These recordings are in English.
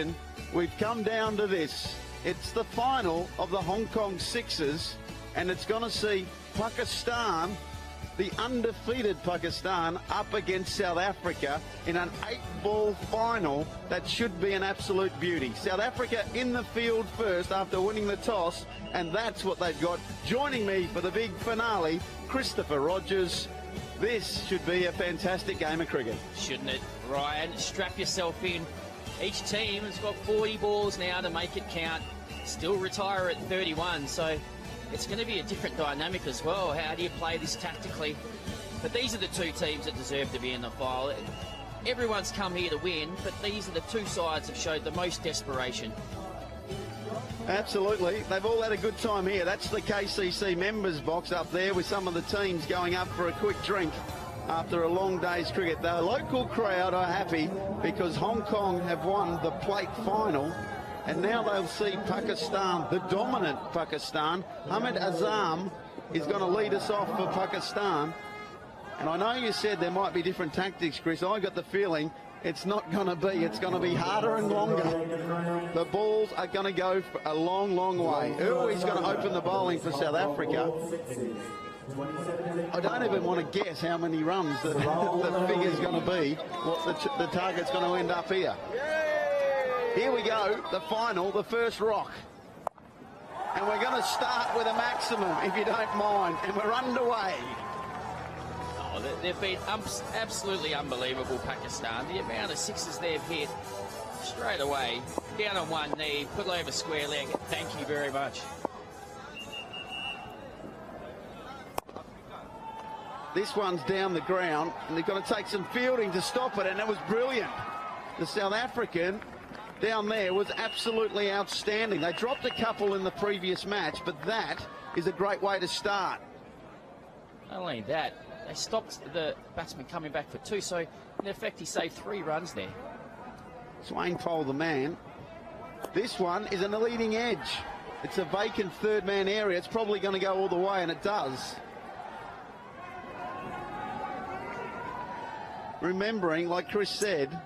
nation, we've come down to this. It's the final of the Hong Kong Sixes, and it's going to see Pakistan, the undefeated Pakistan, up against South Africa in an 8-ball final that should be an absolute beauty. South Africa in the field first after winning the toss, and that's what they've got. Joining me for the big finale, Christopher Rogers. This should be a fantastic game of cricket. Shouldn't it, Ryan? Strap yourself in. Each team has got 40 balls now to make it count. Still retire at 31, so it's going to be a different dynamic as well. How do you play this tactically? But these are the two teams that deserve to be in the final. Everyone's come here to win, but these are the two sides that showed the most desperation. Absolutely. They've all had a good time here. That's the KCC members box up there with some of the teams going up for a quick drink after a long day's cricket. The local crowd are happy because Hong Kong have won the plate final, and now they'll see Pakistan, the dominant Pakistan. Hammad Azam is going to lead us off for Pakistan. And I know you said there might be different tactics, Chris. I got the feeling it's not going to be. It's going to be harder and longer. The balls are going to go for a long, long way. Erwee's going to open the bowling for South Africa. I don't even want to guess how many runs the figure's going to be, what the target's going to end up here. Here we go, the final, the first rock. And we're going to start with a maximum, if you don't mind, and we're underway. Oh, they've been absolutely unbelievable, Pakistan. The amount of sixes they've hit straight away, down on one knee, put over square leg. Thank you very much. This one's down the ground, and they've got to take some fielding to stop it, and it was brilliant. The South African down there was absolutely outstanding. They dropped a couple in the previous match, but that is a great way to start. Not only that, they stopped the batsman coming back for two, so in effect he saved 3 runs there. Swanepoel the man. This one is in the leading edge. It's a vacant third man area. It's probably going to go all the way, and it does. Remembering, like Chris said,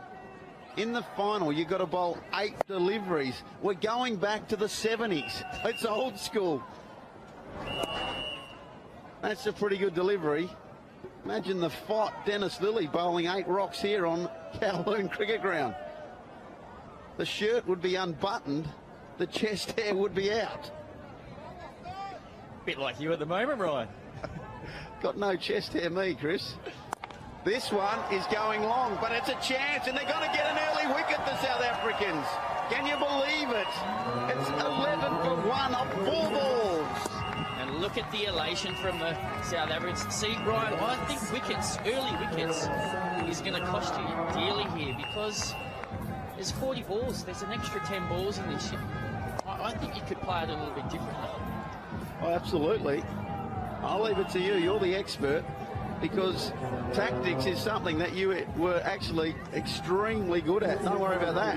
in the final, you've got to bowl 8 deliveries. We're going back to the 70s. It's old school. That's a pretty good delivery. Imagine the fight, Dennis Lilly bowling 8 rocks here on Kowloon Cricket Ground. The shirt would be unbuttoned. The chest hair would be out. Bit like you at the moment, Ryan. Got no chest hair, me, Chris. This one is going long, but it's a chance, and they're going to get an early wicket, the South Africans. Can you believe it? It's 11 for 1 off 4 balls. And look at the elation from the South Africans. See, Ryan, I think wickets, early wickets, is going to cost you dearly here because there's 40 balls. There's an extra 10 balls in this. I think you could play it a little bit differently. Oh, absolutely. I'll leave it to you. You're the expert. Because tactics is something that you were actually extremely good at. Don't worry about that.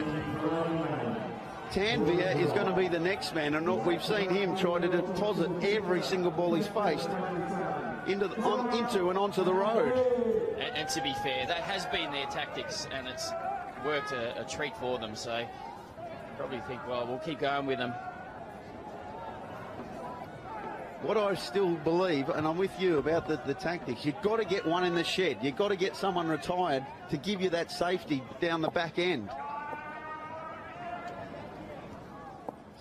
Tanvir is going to be the next man, and we've seen him try to deposit every single ball he's faced into and onto the road. And to be fair, that has been their tactics, and it's worked a treat for them. So probably think, well, we'll keep going with them. What I still believe, and I'm with you about the tactics, you've got to get one in the shed. You've got to get someone retired to give you that safety down the back end.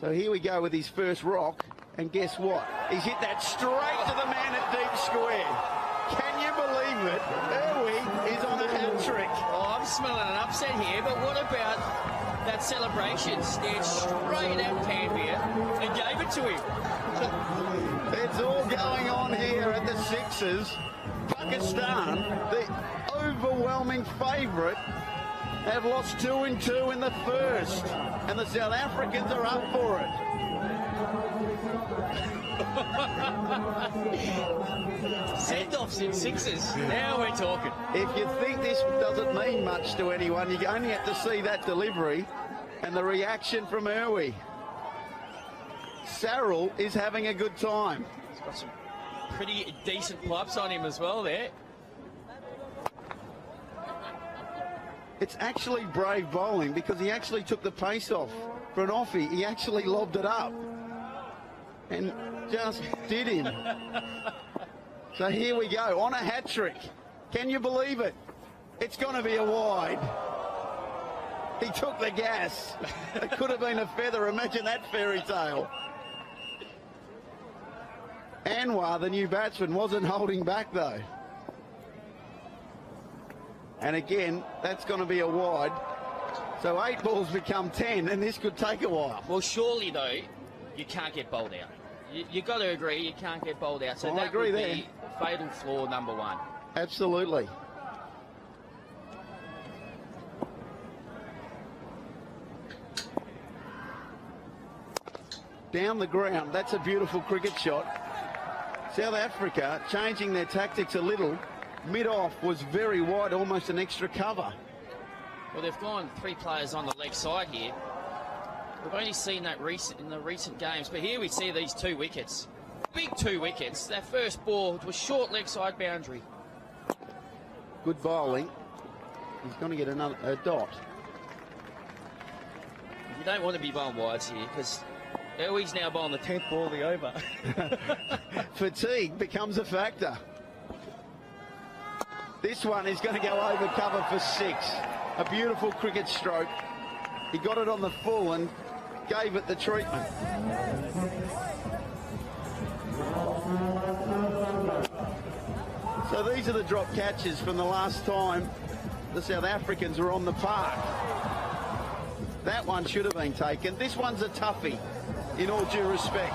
So here we go with his first rock, and guess what? He's hit that straight to the man at deep square. Can you believe it? Erwee is on a hat trick. Oh, I'm smelling an upset here, but what about that celebration? Stared straight at Tanvir and gave it to him. It's all going on here at the Sixes. Pakistan, the overwhelming favourite, have lost 2 and 2 in the first, and the South Africans are up for it. Send-offs in sixes. Now we're talking. If you think this doesn't mean much to anyone, you only have to see that delivery and the reaction from Erwee. Sarel is having a good time. He's got some pretty decent pipes on him as well there. It's actually brave bowling because he actually took the pace off for an offie. He actually lobbed it up and just did him. So here we go on a hat trick. Can you believe it? It's going to be a wide. He took the gas. It could have been a feather. Imagine that fairy tale. Anwar, the new batsman, wasn't holding back though. And again, that's going to be a wide. So 8 balls become 10, and this could take a while. Well, surely though, you can't get bowled out. You got to agree, you can't get bowled out. So that would be fatal flaw number 1. Absolutely. Down the ground, that's a beautiful cricket shot. South Africa changing their tactics a little. Mid-off was very wide, almost an extra cover. Well, they've gone 3 players on the leg side here. We've only seen that in the recent games, but here we see these 2 wickets. Big 2 wickets. That first ball was short leg side boundary. Good bowling. He's going to get a dot. You don't want to be bowling wides here because Erwee's now bowling the 10th ball of the over. Fatigue becomes a factor. This one is going to go over cover for 6. A beautiful cricket stroke. He got it on the full and gave it the treatment. So these are the drop catches from the last time the South Africans were on the park. That one should have been taken. This one's a toughie, in all due respect.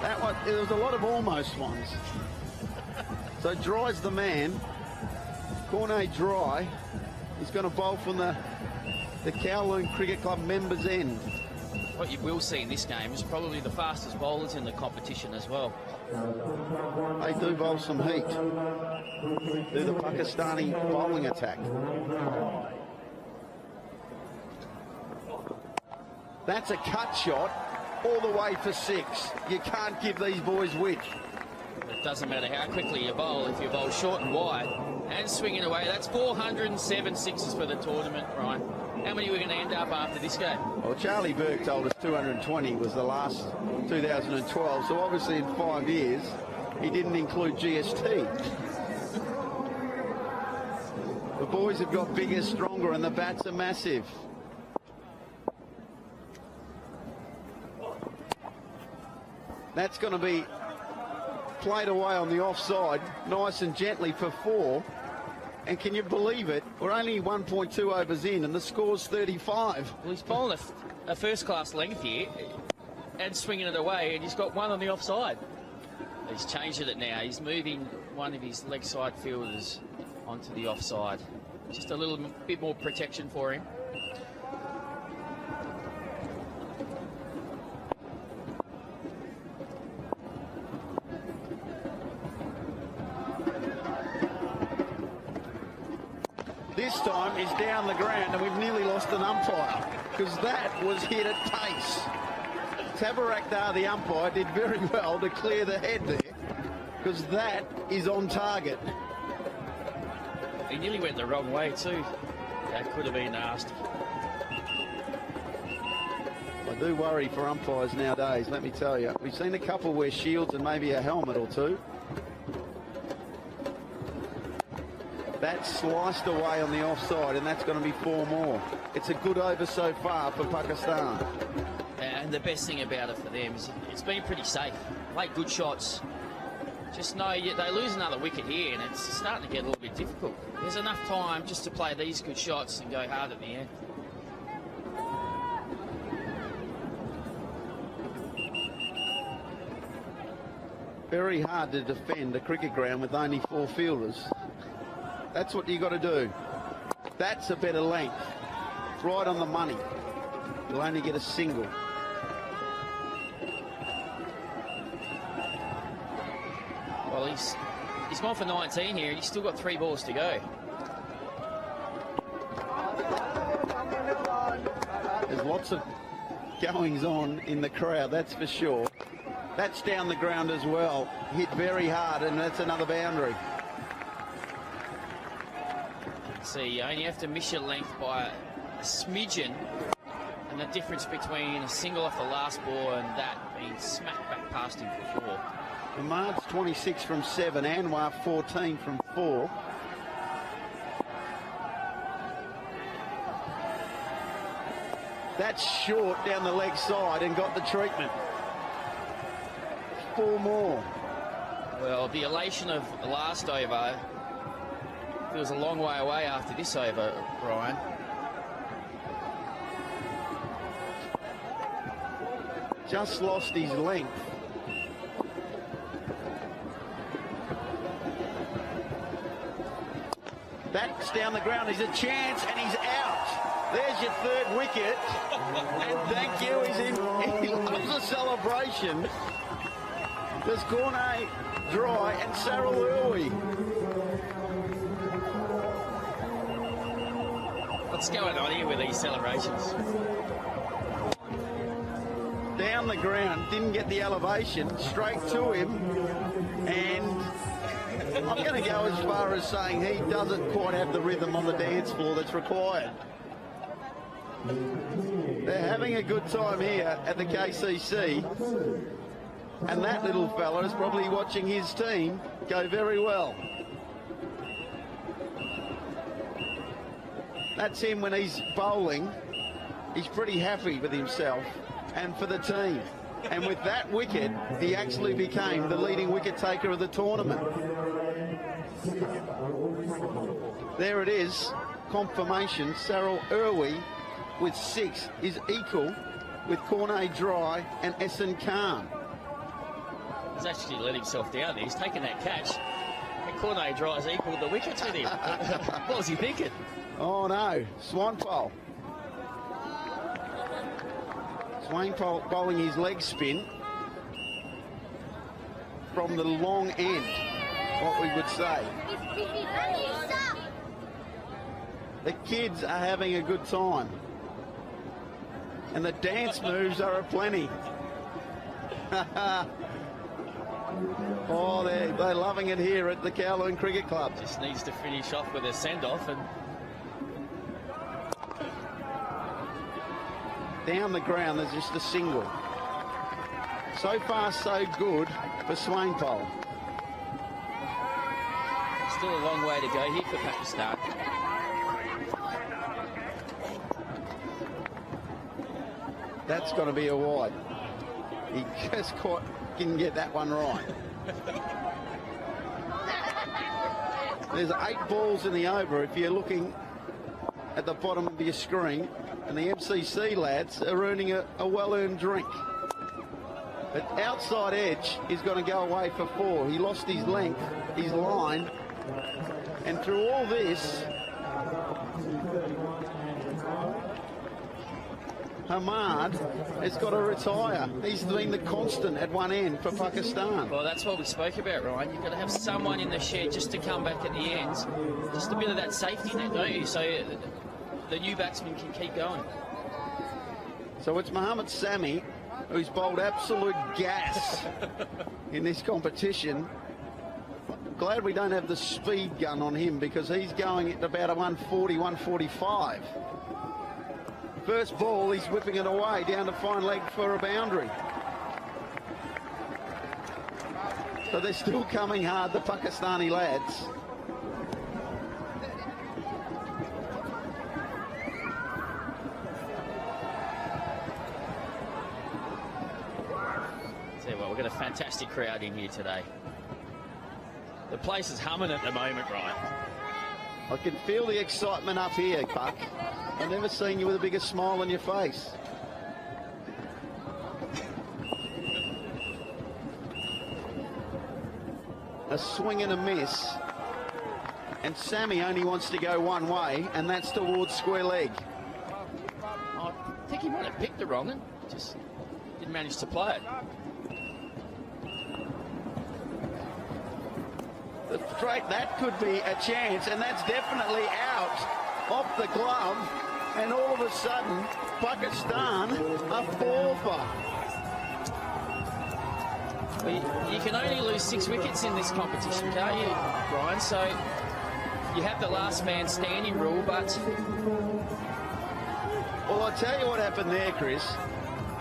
That one, there was a lot of almost ones. So Dry's the man. Corné Dry. He's going to bowl from the Kowloon Cricket Club members' end. What you will see in this game is probably the fastest bowlers in the competition as well. They do bowl some heat through the Pakistani bowling attack. That's a cut shot all the way for 6. You can't give these boys width. It doesn't matter how quickly you bowl. If you bowl short and wide and swinging away, that's 407 sixes for the tournament, Ryan. How many are we going to end up after this game? Well, Charlie Burke told us 220 was the last 2012, so obviously in 5 years he didn't include GST. The boys have got bigger, stronger, and the bats are massive. That's going to be played away on the offside, nice and gently for 4. And can you believe it? We're only 1.2 overs in, and the score's 35. Well, he's bowling a first-class length here and swinging it away, and he's got 1 on the offside. He's changed it now. He's moving one of his leg side fielders onto the offside. Just a little bit more protection for him. This time is down the ground, and we've nearly lost an umpire because that was hit at pace. Tabarakdar, the umpire, did very well to clear the head there because that is on target. He nearly went the wrong way too. That could have been nasty. I do worry for umpires nowadays, let me tell you. We've seen a couple wear shields and maybe a helmet or 2. That's sliced away on the offside, and that's going to be 4 more. It's a good over so far for Pakistan. And the best thing about it for them is it's been pretty safe. Played good shots. Just know they lose another wicket here, and it's starting to get a little bit difficult. There's enough time just to play these good shots and go hard at the end. Very hard to defend a cricket ground with only 4 fielders. That's what you got to do. That's a better length. Right on the money. You'll only get a single. Well, he's gone for 19 here. He's still got 3 balls to go. There's lots of goings on in the crowd, that's for sure. That's down the ground as well. Hit very hard, and that's another boundary. see, you only have to miss your length by a smidgen, and the difference between a single off the last ball and that being smacked back past him for 4. Ahmad's 26 from 7, Anwar 14 from 4. That's short down the leg side and got the treatment. 4 more. Well, the elation of the last over feels a long way away after this over, Ryan. Just lost his length. That's down the ground. There's a chance, and he's out. There's your 3rd wicket. And thank you. He loves the celebration. There's Corné dry and Sarel Erwee. What's going on here with these celebrations? Down the ground, didn't get the elevation, straight to him, and I'm going to go as far as saying he doesn't quite have the rhythm on the dance floor that's required. They're having a good time here at the KCC, and that little fella is probably watching his team go very well. That's him when he's bowling. He's pretty happy with himself and for the team. And with that wicket, he actually became the leading wicket taker of the tournament. There it is, confirmation. Sarel Erwee with 6 is equal with Corné dry and Essen Khan. He's actually let himself down there. He's taken that catch. And Corné dry's equalled the wickets with him. What was he thinking? Oh no, Swanepoel. Swanepoel bowling his leg spin from the long end, what we would say. The kids are having a good time. And the dance moves are aplenty. Oh, they're loving it here at the Kowloon Cricket Club. Just needs to finish off with a send-off and... Down the ground, there's just a single. So far, so good for Swanepoel. Still a long way to go here for Pakistan. That's got to be a wide. He just didn't get that one right. There's 8 balls in the over if you're looking at the bottom of your screen, and the MCC lads are earning a well-earned drink. But outside edge is going to go away for 4. He lost his length, his line, and through all this, Hammad has got to retire. He's been the constant at one end for Pakistan. Well, that's what we spoke about, Ryan. You've got to have someone in the shed just to come back at the ends. Just a bit of that safety net, don't you? So the new batsman can keep going. So it's Mohammad Sami, who's bowled absolute gas in this competition. Glad we don't have the speed gun on him, because he's going at about a 140, 145. First ball, he's whipping it away down to fine leg for a boundary. So they're still coming hard, the Pakistani lads. Tell you what, we've got a fantastic crowd in here today. The place is humming at the moment, Ryan. I can feel the excitement up here, Puck. I've never seen you with a bigger smile on your face. A swing and a miss. And Sami only wants to go one way, and that's towards square leg. I think he might have picked the wrong one. Just didn't manage to play it. That could be a chance, and that's definitely out off the glove. And all of a sudden, Pakistan are 4 for. Well, you can only lose 6 wickets in this competition, can't you, Brian? So you have the last man standing rule, but... Well, I'll tell you what happened there, Chris.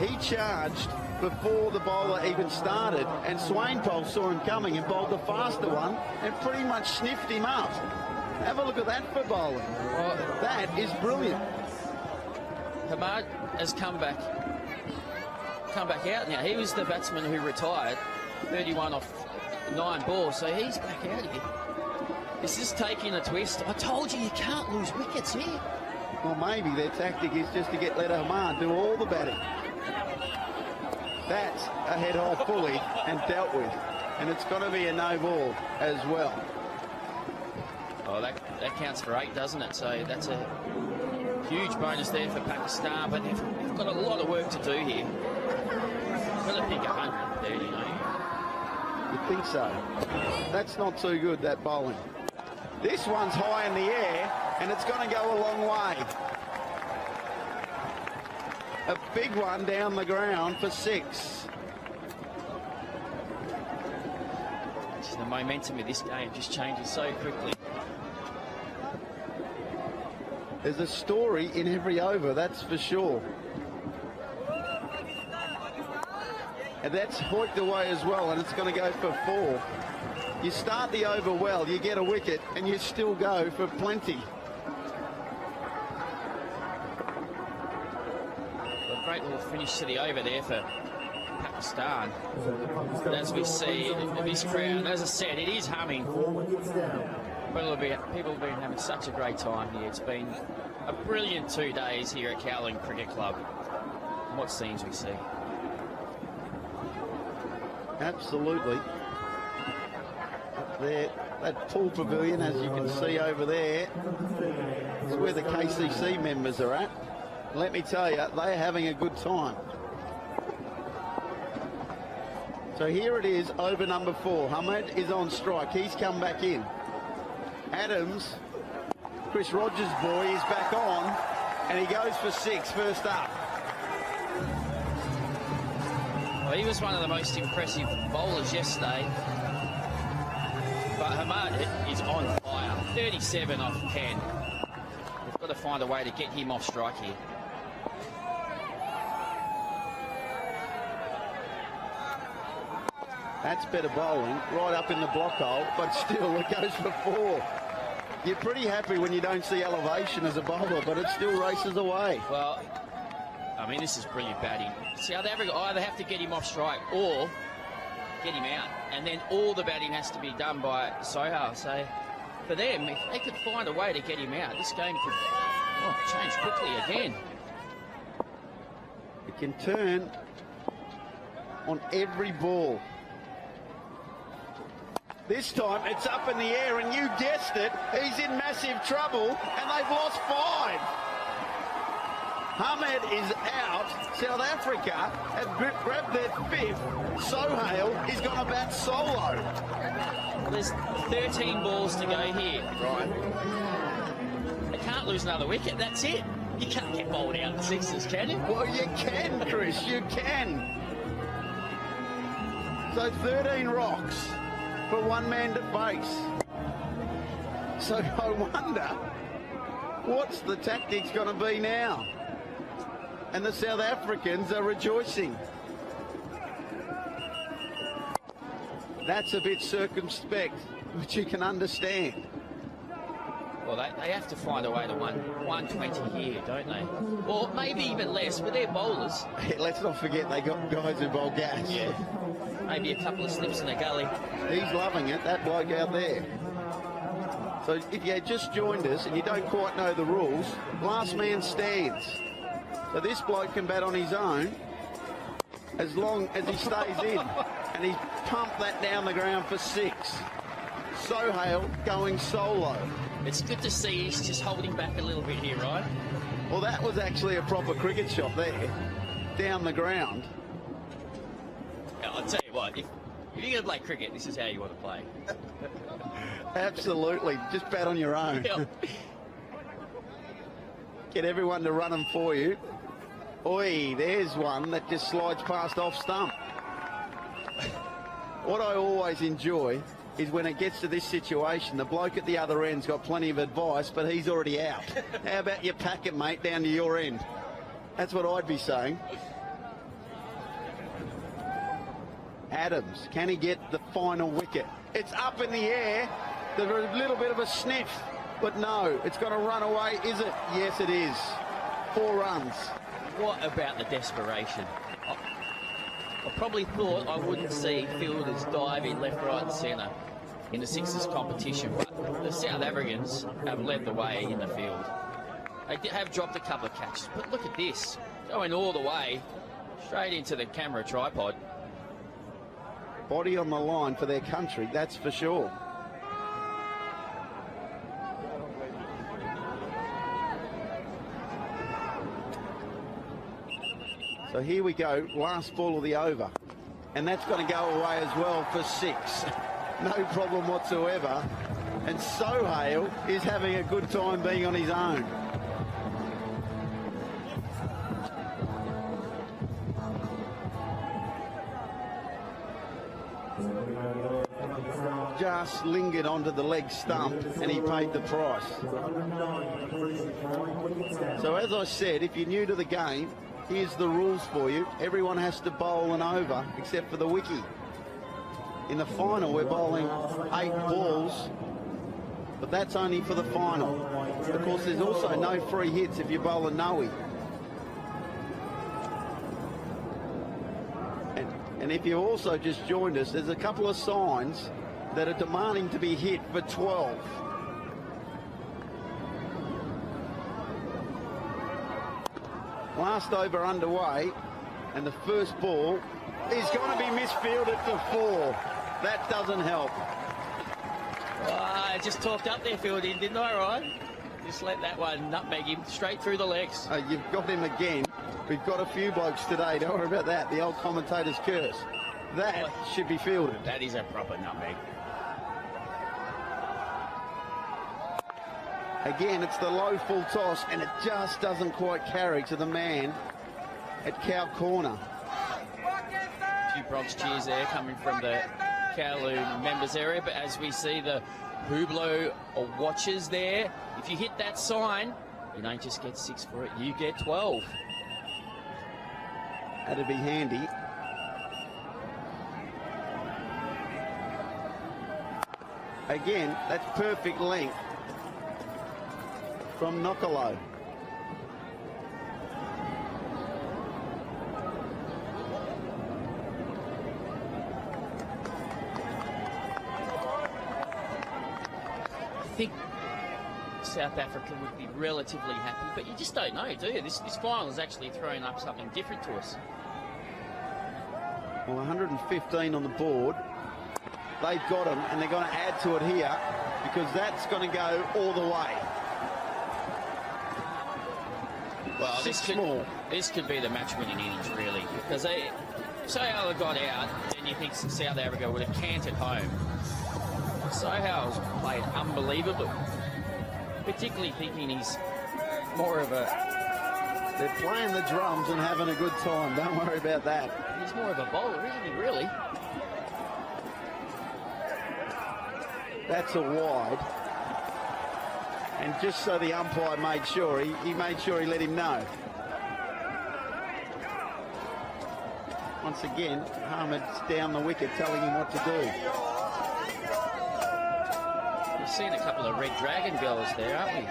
He charged before the bowler even started, and Swanepoel saw him coming and bowled the faster one and pretty much sniffed him up. Have a look at that for bowling. Well, that is brilliant. Hammad has come back out now. He was the batsman who retired, 31 off 9 balls, so he's back out again. This is taking a twist. I told you can't lose wickets here. Well, maybe their tactic is just to let Ahmad do all the batting. That's a head high fully and dealt with. And it's going to be a no ball as well. Oh, that counts for 8, doesn't it? So that's a huge bonus there for Pakistan, but they've got a lot of work to do here. Got to pick 130, you know. You think so? That's not too good, that bowling. This one's high in the air, and it's going to go a long way. A big one down the ground for 6. The momentum of this game just changes so quickly. There's a story in every over, that's for sure. And that's hoiked away as well, and it's going to go for 4. You start the over well, you get a wicket, and you still go for plenty. A great little finish to the over there for Pakistan. But as we see, this crowd, as I said, it is humming. People have been having such a great time here. It's been a brilliant 2 days here at Cowling Cricket Club. And what scenes we see. Absolutely. Up there, that pool pavilion, as you can see over there, is where the KCC members are at. Let me tell you, they're having a good time. So here it is, over number 4. Hammad is on strike. He's come back in. Adams, Chris Rogers' boy, is back on, and he goes for 6 first up. Well, he was one of the most impressive bowlers yesterday. But Hammad is on fire. 37 off 10. We've got to find a way to get him off strike here. That's better bowling, right up in the block hole, but still it goes for 4. You're pretty happy when you don't see elevation as a bowler, but it still races away. Well, I mean, this is brilliant batting. South Africa either have to get him off strike or get him out, and then all the batting has to be done by Sohail. So for them, if they could find a way to get him out, this game could change quickly again. It can turn on every ball. This time it's up in the air, and you guessed it, he's in massive trouble, and they've lost 5. Hammad is out. South Africa have grabbed their 5th. Sohail is going to bat solo. Well, there's 13 balls to go here, right? They can't lose another wicket, that's it. You can't get bowled out in 6s, can you? Well, you can, Chris, you can. So 13 rocks for one man to face. So I wonder, what's the tactics going to be now? And the South Africans are rejoicing. That's a bit circumspect, which you can understand. Well, they have to find a way to 120 here, don't they? Or maybe even less, but they're bowlers. Let's not forget they got guys who bowl gas. Yeah. Maybe a couple of slips in the gully. He's loving it, that bloke out there. So if you just joined us and you don't quite know the rules, last man stands. So this bloke can bat on his own as long as he stays in. And he's pumped that down the ground for 6. Sohail going solo. It's good to see he's just holding back a little bit here, right? Well, that was actually a proper cricket shot there, down the ground. I'll tell you what, if you're going to play cricket, this is how you want to play. Absolutely. Just bat on your own. Yep. Get everyone to run them for you. Oi, there's one that just slides past off stump. What I always enjoy is when it gets to this situation, the bloke at the other end's got plenty of advice, but he's already out. How about you pack it, mate, down to your end? That's what I'd be saying. Adams, can he get the final wicket? It's up in the air. There's a little bit of a sniff, but no, it's going to run away, is it? Yes, it is. 4 runs. What about the desperation? I probably thought I wouldn't see fielders dive in left, right and centre in the Sixes competition, but the South Africans have led the way in the field. They have dropped a couple of catches, but look at this, going all the way straight into the camera tripod. Body on the line for their country, that's for sure. So here we go, last ball of the over. And that's going to go away as well for 6. No problem whatsoever. And Sohail is having a good time being on his own. Just lingered onto the leg stump and he paid the price. So as I said, if you're new to the game, here's the rules for you. Everyone has to bowl an over except for the wiki. In the final, we're bowling 8 balls, but that's only for the final. Of course, there's also no free hits if you bowl a no-ey. And if you've also just joined us, there's a couple of signs that are demanding to be hit for 12. Last over underway, and the first ball is going to be misfielded for 4. That doesn't help. I just talked up there fielding, didn't I, Ryan? Just let that one nutmeg him straight through the legs. You've got him again. We've got a few blokes today. Don't worry about that. The old commentator's curse. That should be fielded. That is a proper nutmeg. Again, it's the low full toss, and it just doesn't quite carry to the man at cow corner. A few Bronx cheers there coming from the Kowloon members area, but as we see the Hublot watchers there, if you hit that sign, you don't just get 6 for it, you get 12. That'd be handy. Again, that's perfect length from Nqolo. I think South Africa would be relatively happy, but you just don't know, do you? This final is actually throwing up something different to us. Well, 115 on the board. They've got them, and they're going to add to it here because that's going to go all the way. Well, this could be the match-winning innings, really, because Sayanvala got out, and you think South Africa would have canted home. Sohail's played unbelievably, particularly thinking he's more of a... They're playing the drums and having a good time. Don't worry about that. He's more of a bowler, isn't he, really? That's a wide. And just so the umpire made sure, he made sure he let him know. Once again, Hammed's down the wicket telling him what to do. We've seen a couple of Red Dragon girls there, aren't we?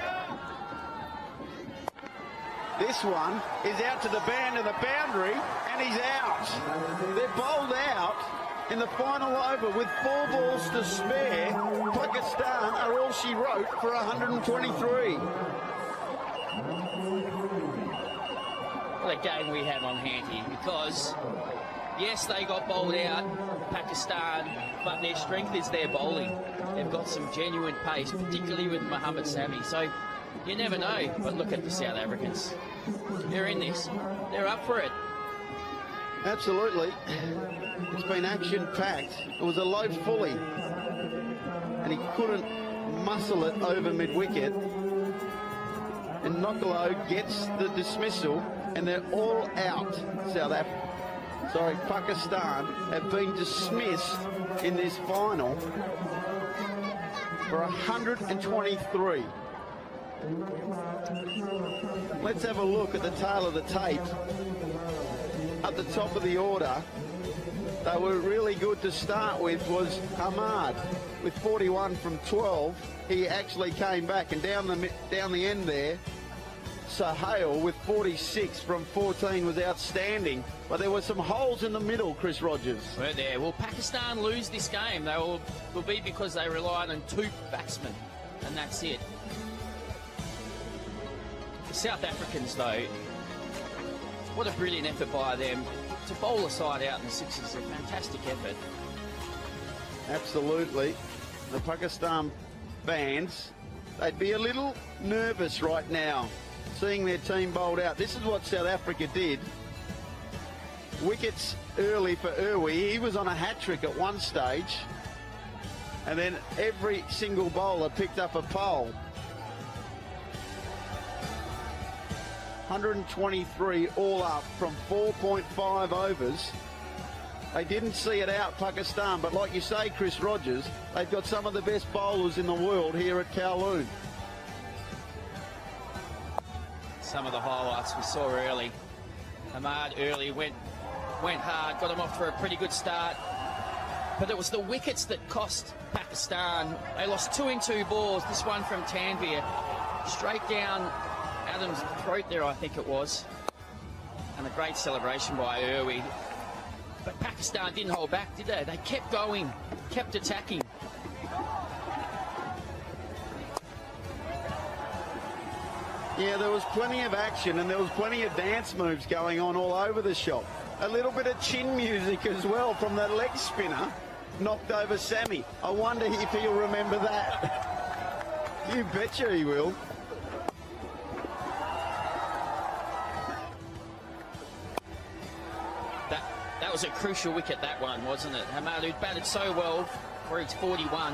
This one is out to the band of the boundary, and he's out. They're bowled out in the final over with 4 balls to spare. Pakistan are all she wrote for 123. What a game we have on hand here, because yes, they got bowled out, Pakistan, but their strength is their bowling. They've got some genuine pace, particularly with Mohammad Sami. So you never know, but look at the South Africans. They're in this. They're up for it. Absolutely. It's been action-packed. It was a low fully, and he couldn't muscle it over mid-wicket. And Nqolo gets the dismissal, and they're all out, South Africa. Pakistan have been dismissed in this final for 123. Let's have a look at the tail of the tape. At the top of the order, they were really good to start with, was Ahmad with 41 from 12. He actually came back, and down the end there, Sarel with 46 from 14 was outstanding. But there were some holes in the middle, Chris Rogers. We're there. Will Pakistan lose this game? They will be because they relied on 2 batsmen, and that's it. The South Africans, though, what a brilliant effort by them to bowl a side out in the sixes. A fantastic effort. Absolutely. The Pakistan fans, they'd be a little nervous right now, seeing their team bowled out. This is what South Africa did. Wickets early for Erwee. He was on a hat-trick at one stage. And then every single bowler picked up a pole. 123 all up from 4.5 overs. They didn't see it out, Pakistan, but like you say, Chris Rogers, they've got some of the best bowlers in the world here at Kowloon. Some of the highlights we saw early. Ahmad early went hard, got him off for a pretty good start. But it was the wickets that cost Pakistan. They lost 2 in 2 balls. This one from Tanvir, straight down Adam's throat there, I think it was. And a great celebration by Erwee. But Pakistan didn't hold back, did they? They kept going, kept attacking. Yeah, there was plenty of action, and there was plenty of dance moves going on all over the shop. A little bit of chin music as well from the leg spinner. Knocked over Sammy. I wonder if he'll remember that. You betcha he will. That was a crucial wicket, that one, wasn't it? Hammad, who batted so well for his 41,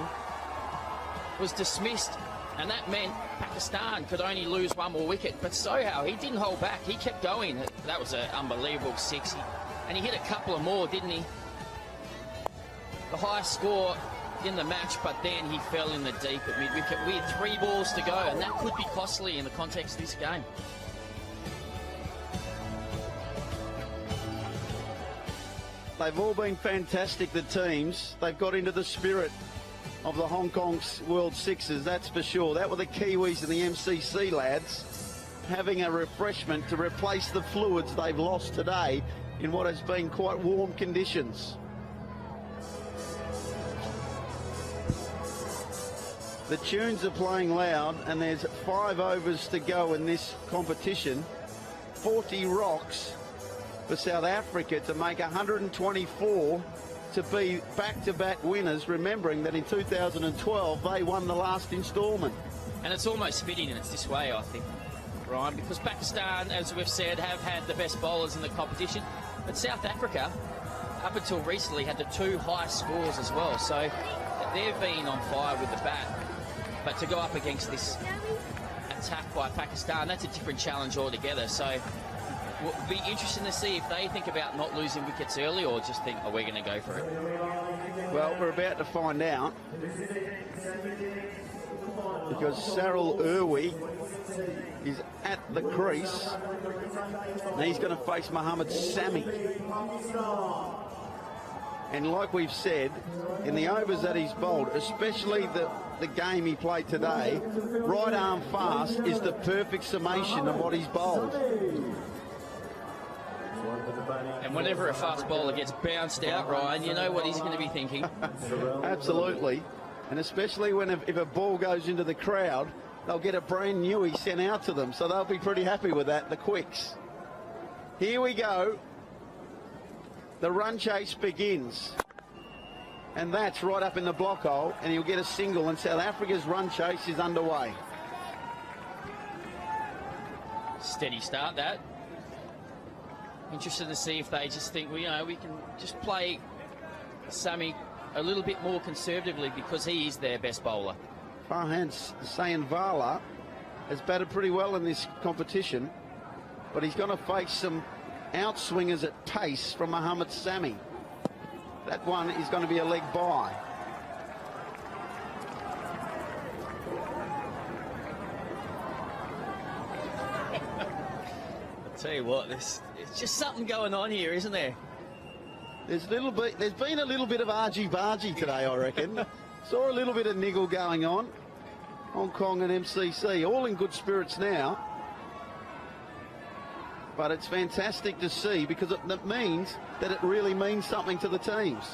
was dismissed, and that meant Pakistan could only lose 1 more wicket. But Sohail, he didn't hold back. He kept going. That was an unbelievable 6. And he hit a couple of more, didn't he? The highest score in the match, but then he fell in the deep at mid-wicket. We had 3 balls to go, and that could be costly in the context of this game. They've all been fantastic, the teams. They've got into the spirit of the Hong Kong World Sixes, that's for sure. That were the Kiwis and the MCC lads having a refreshment to replace the fluids they've lost today in what has been quite warm conditions. The tunes are playing loud, and there's 5 overs to go in this competition. 40 rocks for South Africa to make 124 to be back-to-back winners, remembering that in 2012 they won the last instalment. And it's almost fitting, and it's this way, I think, Ryan, because Pakistan, as we've said, have had the best bowlers in the competition, but South Africa, up until recently, had the 2 highest scores as well, so they've been on fire with the bat. But to go up against this attack by Pakistan, that's a different challenge altogether. So it will be interesting to see if they think about not losing wickets early, or just think, oh, we're going to go for it. Well, we're about to find out, because Sarel Erwee is at the crease, and he's going to face Mohammad Sami. And like we've said, in the overs that he's bowled, especially the game he played today, right arm fast is the perfect summation of what he's bowled. And whenever a fast bowler gets bounced out, Ryan, you know what he's going to be thinking. Absolutely. And especially when if a ball goes into the crowd, they'll get a brand newie sent out to them. So they'll be pretty happy with that, the quicks. Here we go. The run chase begins. And that's right up in the block hole, and he'll get a single, and South Africa's run chase is underway. Steady start, that. Interested to see if they just think, well, you know, we can just play Sami a little bit more conservatively because he is their best bowler. Farhaan Sayanvala has batted pretty well in this competition, but he's going to face some outswingers at pace from Mohamed Sami. That one is going to be a leg by. I'll tell you what, it's just something going on here, isn't there? There's been a little bit of argy-bargy today, I reckon. Saw a little bit of niggle going on. Hong Kong and MCC, all in good spirits now. But it's fantastic to see, because it means that it really means something to the teams.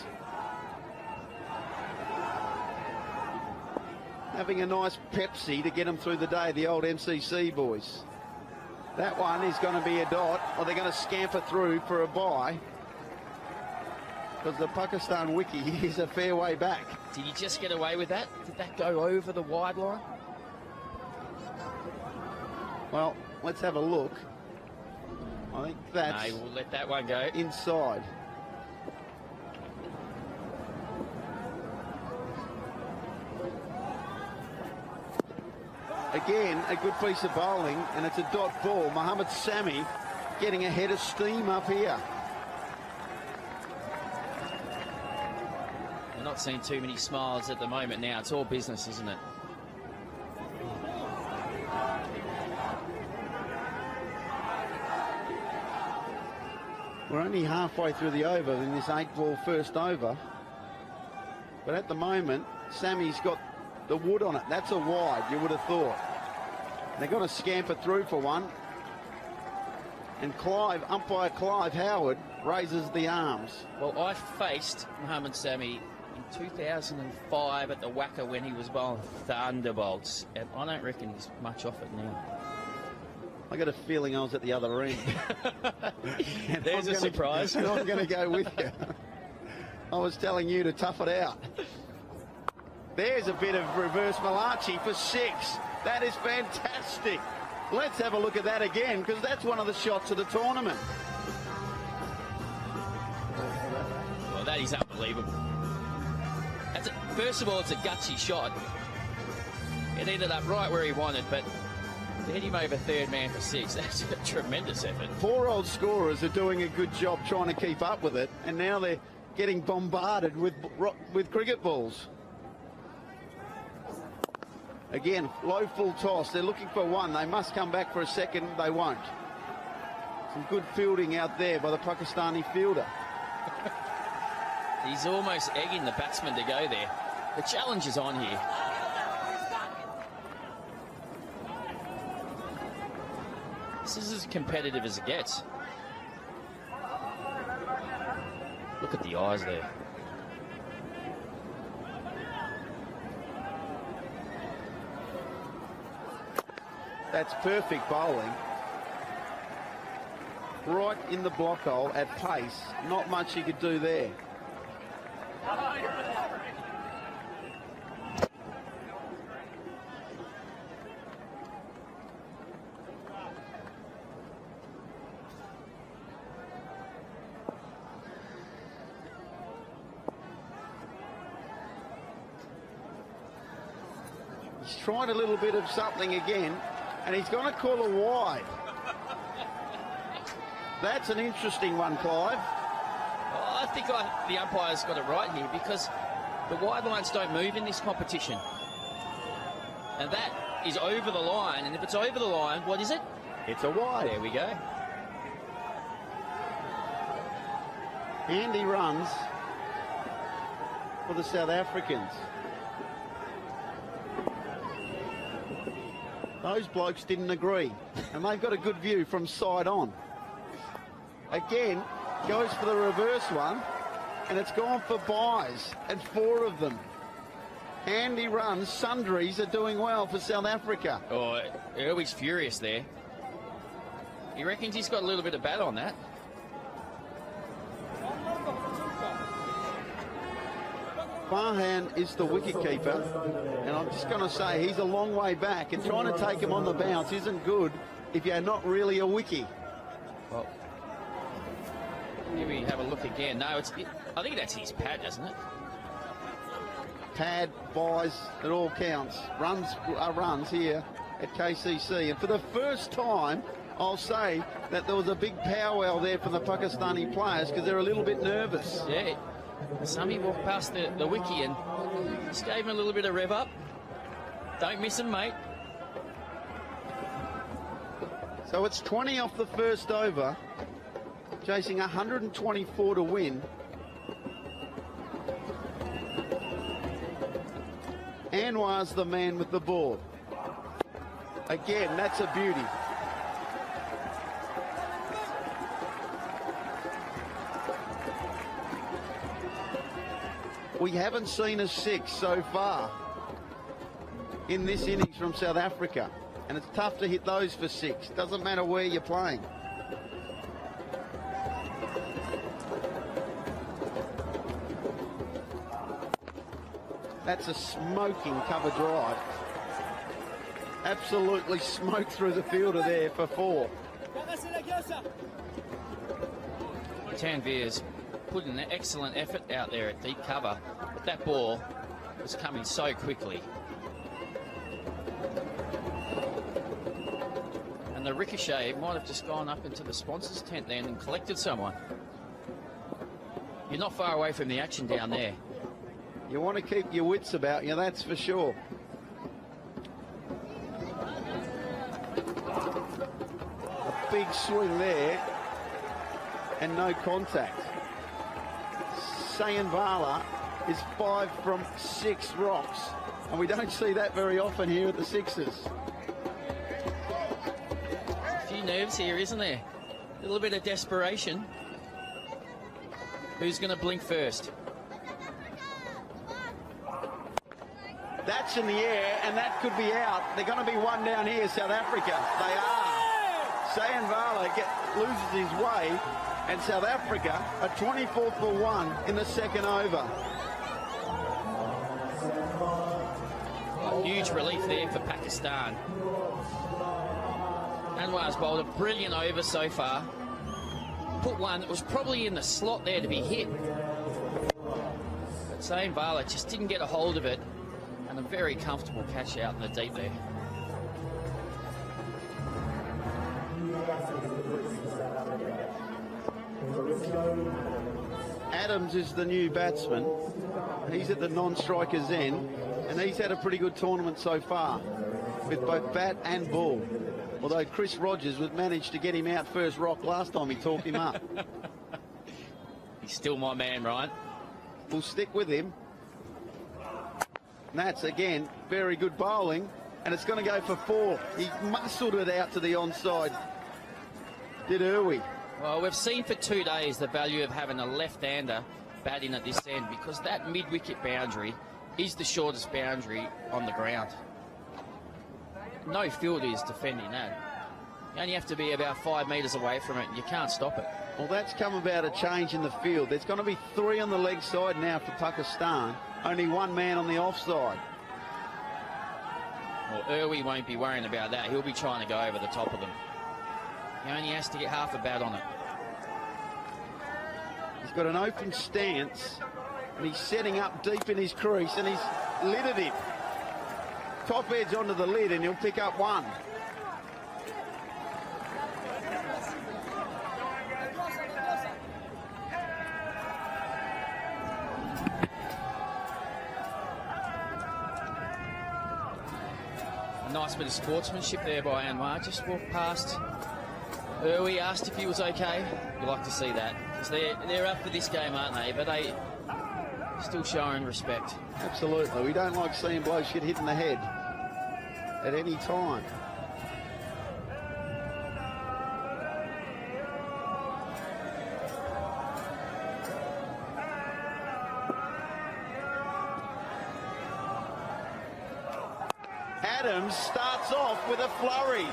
Having a nice Pepsi to get them through the day, the old MCC boys. That one is going to be a dot, or they're going to scamper through for a bye, because the Pakistan wiki is a fair way back. Did he just get away with that? Did that go over the wide line? Well, let's have a look. I think that's... No, we'll let that one go. Inside. Again, a good piece of bowling, and it's a dot ball. Mohamed Sami getting a head of steam up here. We're not seeing too many smiles at the moment now. It's all business, isn't it? We're only halfway through the over in this 8-ball first over. But at the moment, Sammy's got the wood on it. That's a wide, you would have thought. They've got to scamper through for one. And umpire Clive Howard raises the arms. Well, I faced Mohamed Sami in 2005 at the Wacker when he was bowling thunderbolts. And I don't reckon he's much off it now. I got a feeling I was at the other end. There's a surprise. I'm going to go with you. I was telling you to tough it out. There's a bit of reverse Malachi for 6. That is fantastic. Let's have a look at that again, because that's one of the shots of the tournament. Well, that is unbelievable. First of all, it's a gutsy shot. It ended up right where he wanted, but to hit him over third man for 6, that's a tremendous effort. Poor old scorers are doing a good job trying to keep up with it, and now they're getting bombarded with cricket balls. Again, low full toss. They're looking for one. They must come back for a second. They won't. Some good fielding out there by the Pakistani fielder. He's almost egging the batsman to go there. The challenge is on here. This is as competitive as it gets. Look at the eyes there. That's perfect bowling. Right in the block hole at pace. Not much you could do there. He's tried a little bit of something again, and he's going to call a wide. That's an interesting one, Clive. Well, I think the umpire's got it right here, because the wide lines don't move in this competition. And that is over the line, and if it's over the line, what is it? It's a wide. There we go. Handy runs for the South Africans. Those blokes didn't agree, and they've got a good view from side on. Again, goes for the reverse one, and it's gone for buys, and 4 of them. Handy runs, sundries are doing well for South Africa. Oh, Erwee's furious there. He reckons he's got a little bit of bat on that. Farhaan is the wicketkeeper, and I'm just going to say he's a long way back, and trying to take him on the bounce isn't good if you're not really a wickie. Well, here we have a look again. No, I think that's his pad, isn't it? Pad, buys, it all counts. Runs are runs here at KCC, and for the first time I'll say that there was a big powwow there from the Pakistani players because they're a little bit nervous. Yeah. Sammy walked past the wiki and just gave him a little bit of rev up. Don't miss him, mate. So it's 20 off the first over, chasing 124 to win. Anwar's the man with the ball. Again, that's a beauty. We haven't seen a six so far in this innings from South Africa. And it's tough to hit those for six. Doesn't matter where you're playing. That's a smoking cover drive. Absolutely smoked through the fielder there for four. Tanvir's put an excellent effort out there at deep cover, but that ball was coming so quickly. And the ricochet might have just gone up into the sponsor's tent then and collected someone. You're not far away from the action down there. You want to keep your wits about you, that's for sure. A big swing there and no contact. Sayanvala is 5 from 6 rocks, and we don't see that very often here at the Sixes. A few nerves here, isn't there? A little bit of desperation. Who's going to blink first? That's in the air, and that could be out. They're going to be one down here, South Africa. They are. Sayanvala loses his way, and South Africa are 24 for 1 in the second over. A huge relief there for Pakistan. Anwar's bowled a brilliant over so far. Put one that was probably in the slot there to be hit. But Sayanvala just didn't get a hold of it. And a very comfortable catch out in the deep there. Adams is the new batsman. He's at the non-striker's end, and he's had a pretty good tournament so far with both bat and ball. Although Chris Rogers would manage to get him out first rock last time he talked him up. He's still my man, right? We'll stick with him. And that's, again, very good bowling, and it's going to go for 4. He muscled it out to the onside. Did Erwee. Well, we've seen for 2 days the value of having a left-hander batting at this end, because that mid-wicket boundary is the shortest boundary on the ground. No fielder is defending that. You only have to be about 5 metres away from it, and you can't stop it. Well, that's come about a change in the field. There's going to be 3 on the leg side now for Pakistan. Only 1 man on the offside. Well, Erwee won't be worrying about that. He'll be trying to go over the top of them. He only has to get half a bat on it. He's got an open stance, and he's setting up deep in his crease, and he's lidded him. Top edge onto the lid, and he'll pick up 1. A nice bit of sportsmanship there by Anwar. Just walked past. Erwee asked if he was okay. You like to see that, because they're up for this game, aren't they? But they still showing respect. Absolutely. We don't like seeing blokes get hit in the head at any time. Adams starts off with a flurry.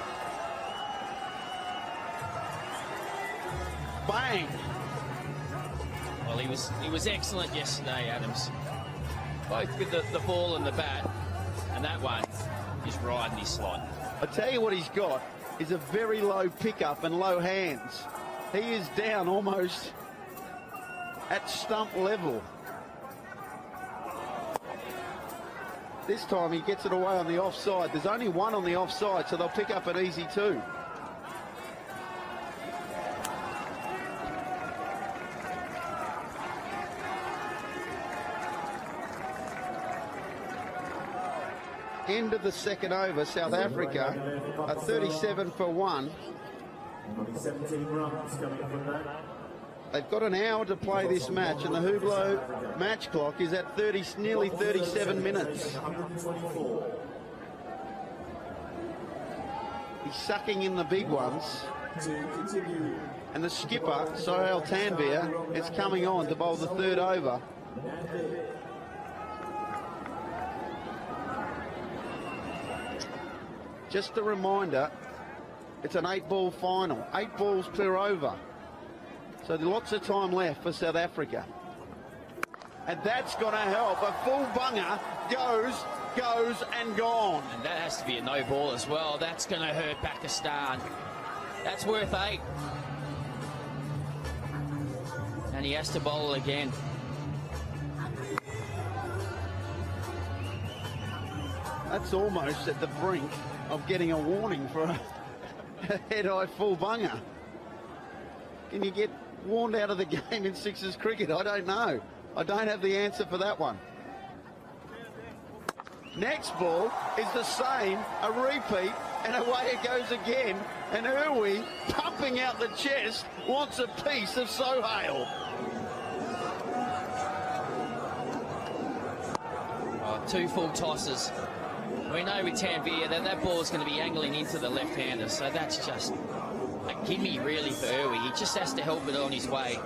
Bang. Well, he was excellent yesterday, Adams. Both with the ball and the bat, and that one is right in his slot. I tell you what he's got is a very low pickup and low hands. He is down almost at stump level. This time he gets it away on the offside. There's only 1 on the offside, so they'll pick up it easy too. end of the second over, South Africa are 37 for 1. 17 runs coming from that. They've got an hour to play this match, and the Hublot match clock is at nearly 37 minutes. 124. He's sucking in the big ones. To continue. And the skipper, Sarel Tanvir, is coming on to bowl the third over. Just a reminder, it's an 8-ball final. 8 balls per over. So lots of time left for South Africa. And that's going to help. A full bunger goes and gone. And that has to be a no ball as well. That's going to hurt Pakistan. That's worth 8. And he has to bowl again. That's almost at the brink of getting a warning for a head-high full bunger. Can you get warned out of the game in Sixes cricket? I don't know. I don't have the answer for that one. Next ball is the same, a repeat, and away it goes again. And Erwee, pumping out the chest, wants a piece of Sohail. Oh, 2 full tosses. We know with Tanvir that ball is going to be angling into the left-hander, so that's just a gimme really for Erwee. He just has to help it on his way.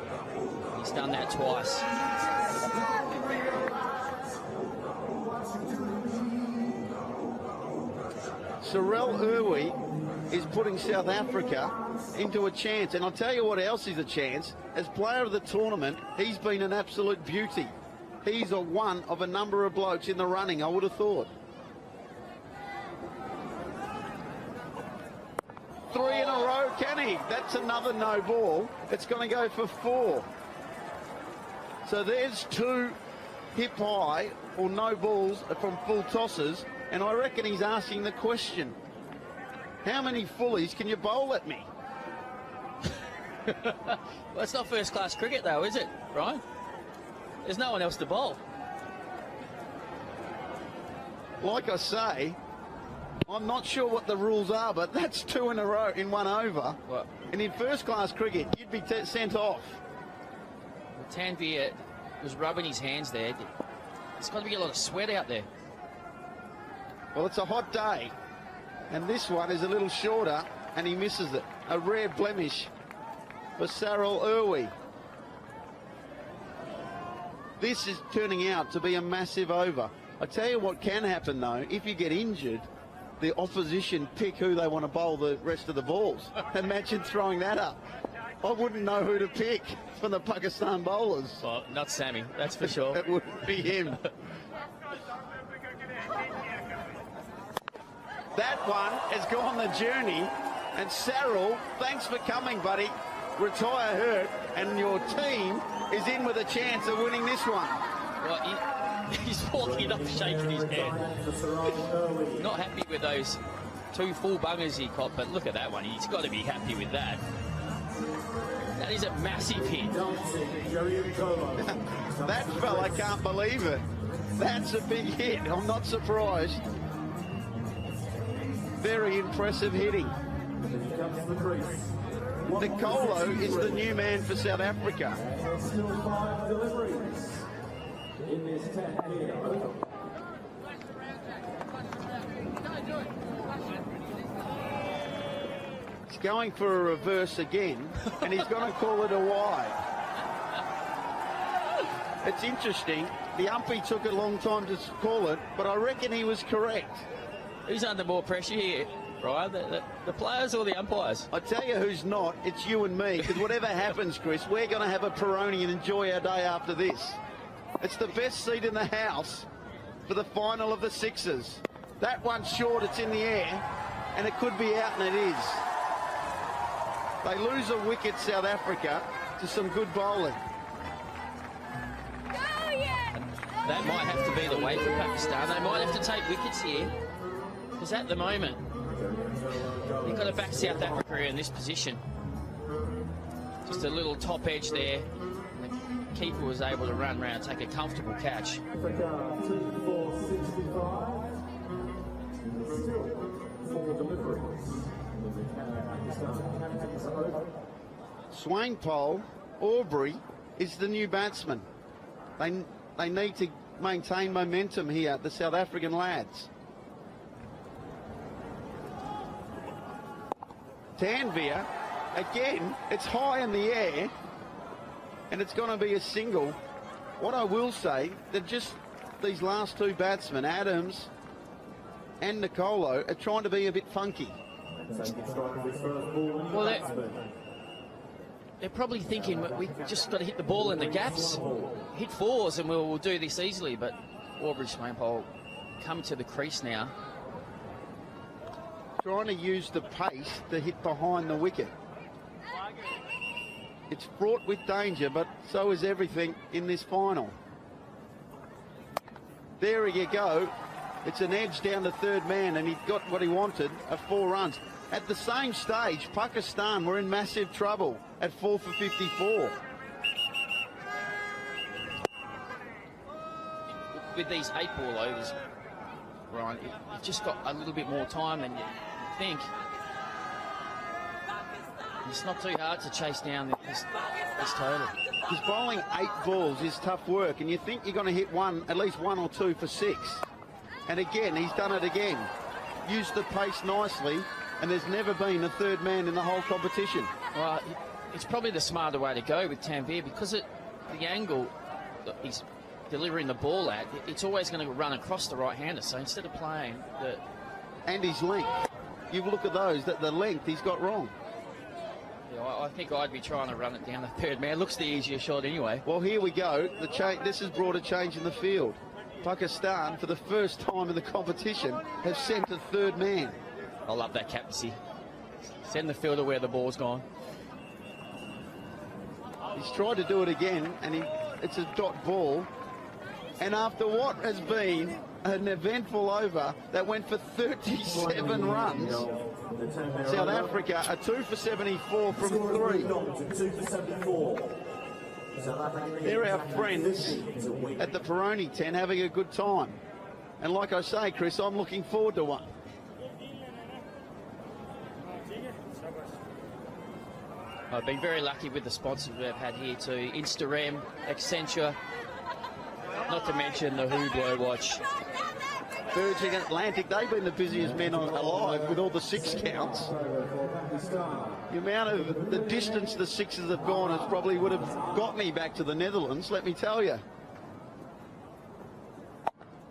He's done that twice. Sarel Erwee is putting South Africa into a chance, and I'll tell you what else is a chance. As player of the tournament, he's been an absolute beauty. He's a one of a number of blokes in the running, I would have thought. 3 in a row, can he? That's another no ball. It's going to go for 4. So there's 2 hip high or no balls from full tosses, and I reckon he's asking the question, how many fullies can you bowl at me? Well, it's not first-class cricket though, is it, Ryan? There's no one else to bowl. Like I say, I'm not sure what the rules are, but that's 2 in a row in 1 over. What? And in first-class cricket, you'd be sent off. Tanvir was rubbing his hands there. There's got to be a lot of sweat out there. Well, it's a hot day, and this one is a little shorter, and he misses it. A rare blemish for Sarel Erwee. This is turning out to be a massive over. I tell you what can happen, though, if you get injured, the opposition pick who they want to bowl the rest of the balls. Imagine throwing that up. I wouldn't know who to pick from the Pakistan bowlers. Well, not Sammy, that's for sure. It wouldn't be him. That one has gone the journey, and Sarel, thanks for coming, buddy. Retire hurt, and your team is in with a chance of winning this one. Well, he's walking up shaking his head. Not happy with those 2 full bungers he caught, but look at that one. He's got to be happy with that. That is a massive hit. That fella can't believe it. That's a big hit. I'm not surprised. Very impressive hitting. Nqolo is the new man for South Africa. Still 5 deliveries in this 10th here. He's going for a reverse again, and he's going to call it a wide. It's interesting. The umpy took a long time to call it, but I reckon he was correct. Who's under more pressure here, Ryan? The players or the umpires? I tell you who's not. It's you and me, because whatever happens, Chris, we're going to have a Peroni and enjoy our day after this. It's the best seat in the house for the final of the Sixes. That one's short, it's in the air, and it could be out, and it is. They lose a wicket, South Africa, to some good bowling. That might have to be the way for Pakistan. They might have to take wickets here. Because at the moment, you've got to back South Africa in this position. Just a little top edge there. And the keeper was able to run round and take a comfortable catch. Africa 2 for 65. your deliveries. In the Pakistan captains are over. Swanepoel, Aubrey is the new batsman. They need to maintain momentum here, the South African lads. Tanvir, again, it's high in the air, and it's going to be a single. What I will say, that just these last two batsmen, Adams and Nqolo, are trying to be a bit funky. Well, they're probably thinking we've just got to hit the ball in the gaps, hit fours, and we'll do this easily. But Aubrey Swanepoel come to the crease now, trying to use the pace to hit behind the wicket. It's fraught with danger, but so is everything in this final. There you go. It's an edge down to third man, and he got what he wanted, 4 runs. At the same stage, Pakistan were in massive trouble at 4 for 54. With these 8-ball overs, Ryan, you've just got a little bit more time than you think. It's not too hard to chase down this total. Because bowling 8 balls is tough work, and you think you're going to hit at least one or two for 6. And again, he's done it again. Used the pace nicely, and there's never been a third man in the whole competition. Well, it's probably the smarter way to go with Tanvir, because the angle that he's delivering the ball at, it's always going to run across the right-hander. So instead of playing the... And his length. You look at those, the length he's got wrong. Yeah, I think I'd be trying to run it down the third man. Looks the easier shot anyway. Well, here we go. This has brought a change in the field. Pakistan, for the first time in the competition, have sent a third man. I love that captaincy. Send the fielder where the ball's gone. He's tried to do it again, and it's a dot ball. And after what has been an eventful over that went for 37 runs, South Africa are 2 for 74 from 3. 2 for 74. They're our friends at the Peroni tent having a good time. And like I say, Chris, I'm looking forward to one. I've been very lucky with the sponsors we've had here too. Instagram, Accenture, not to mention the Hublot watch. Virgin Atlantic, they've been the busiest men alive with all the 6 counts. The amount of the distance the 6s have gone has probably would have got me back to the Netherlands, let me tell you.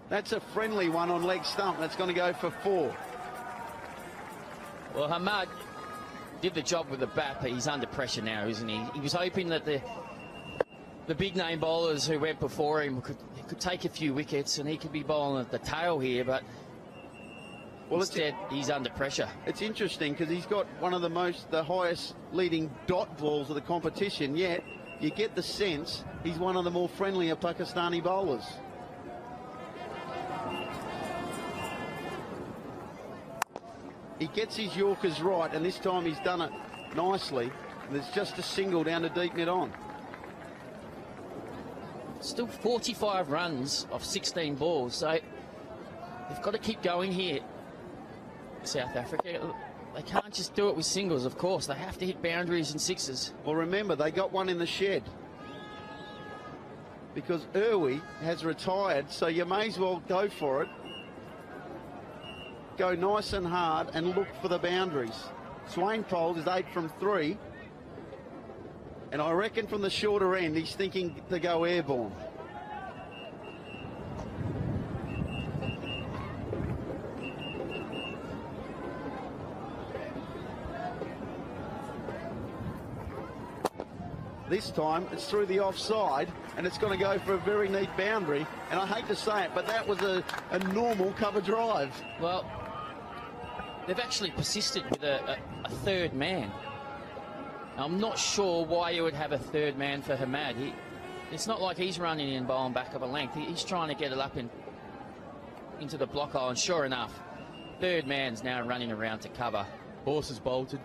That's a friendly one on leg stump. That's going to go for 4. Well, Hammad did the job with the bat, but he's under pressure now, isn't he? He was hoping that the big name bowlers who went before him could take a few wickets and he could be bowling at the tail here, but instead he's under pressure. It's interesting because he's got one of the highest leading dot balls of the competition, yet you get the sense he's one of the more friendlier Pakistani bowlers. He gets his Yorkers right, and this time he's done it nicely. And there's just a single down to deep mid-on. Still 45 runs off 16 balls, so they've got to keep going here, South Africa. They can't just do it with singles, of course. They have to hit boundaries and 6s. Well, remember, they got one in the shed because Erwee has retired, so you may as well go for it. Go nice and hard and look for the boundaries. Swanepoel is 8 from 3. And I reckon from the shorter end, he's thinking to go airborne. This time, it's through the offside, and it's going to go for a very neat boundary. And I hate to say it, but that was a normal cover drive. Well, they've actually persisted with a third man. I'm not sure why you would have a third man for Hammad. It's not like he's running in bowling back of a length. He's trying to get it up into the block hole, and sure enough, third man's now running around to cover. Horse is bolted.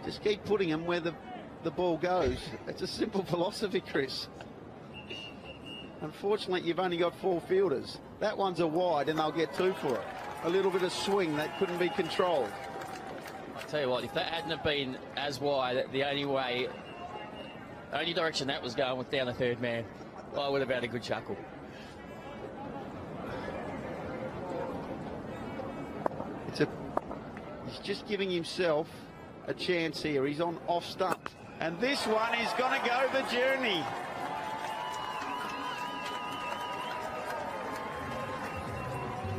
Just keep putting him where the ball goes. It's a simple philosophy, Chris. Unfortunately, you've only got 4 fielders. That one's a wide and they'll get 2 for it. A little bit of swing that couldn't be controlled. I'll tell you what, if that hadn't have been as wide, the only direction that was going was down the third man. I would have had a good chuckle. He's just giving himself a chance here. He's on off stump. And this one is going to go the journey.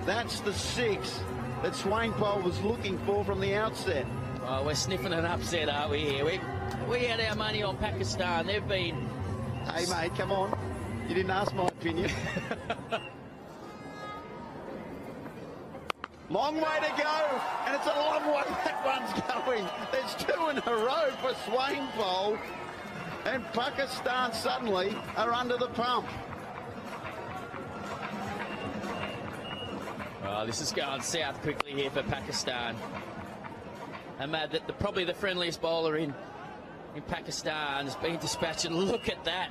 That's the 6 that Swanepoel was looking for from the outset. Oh, we're sniffing an upset, aren't we here? We had our money on Pakistan. They've been... Hey, mate, come on. You didn't ask my opinion. Long way to go, and it's a long way that one's going. There's 2 in a row for Swanepoel, and Pakistan suddenly are under the pump. Oh, this is going south quickly here for Pakistan. Ahmad, probably the friendliest bowler in Pakistan, has been dispatched, and look at that.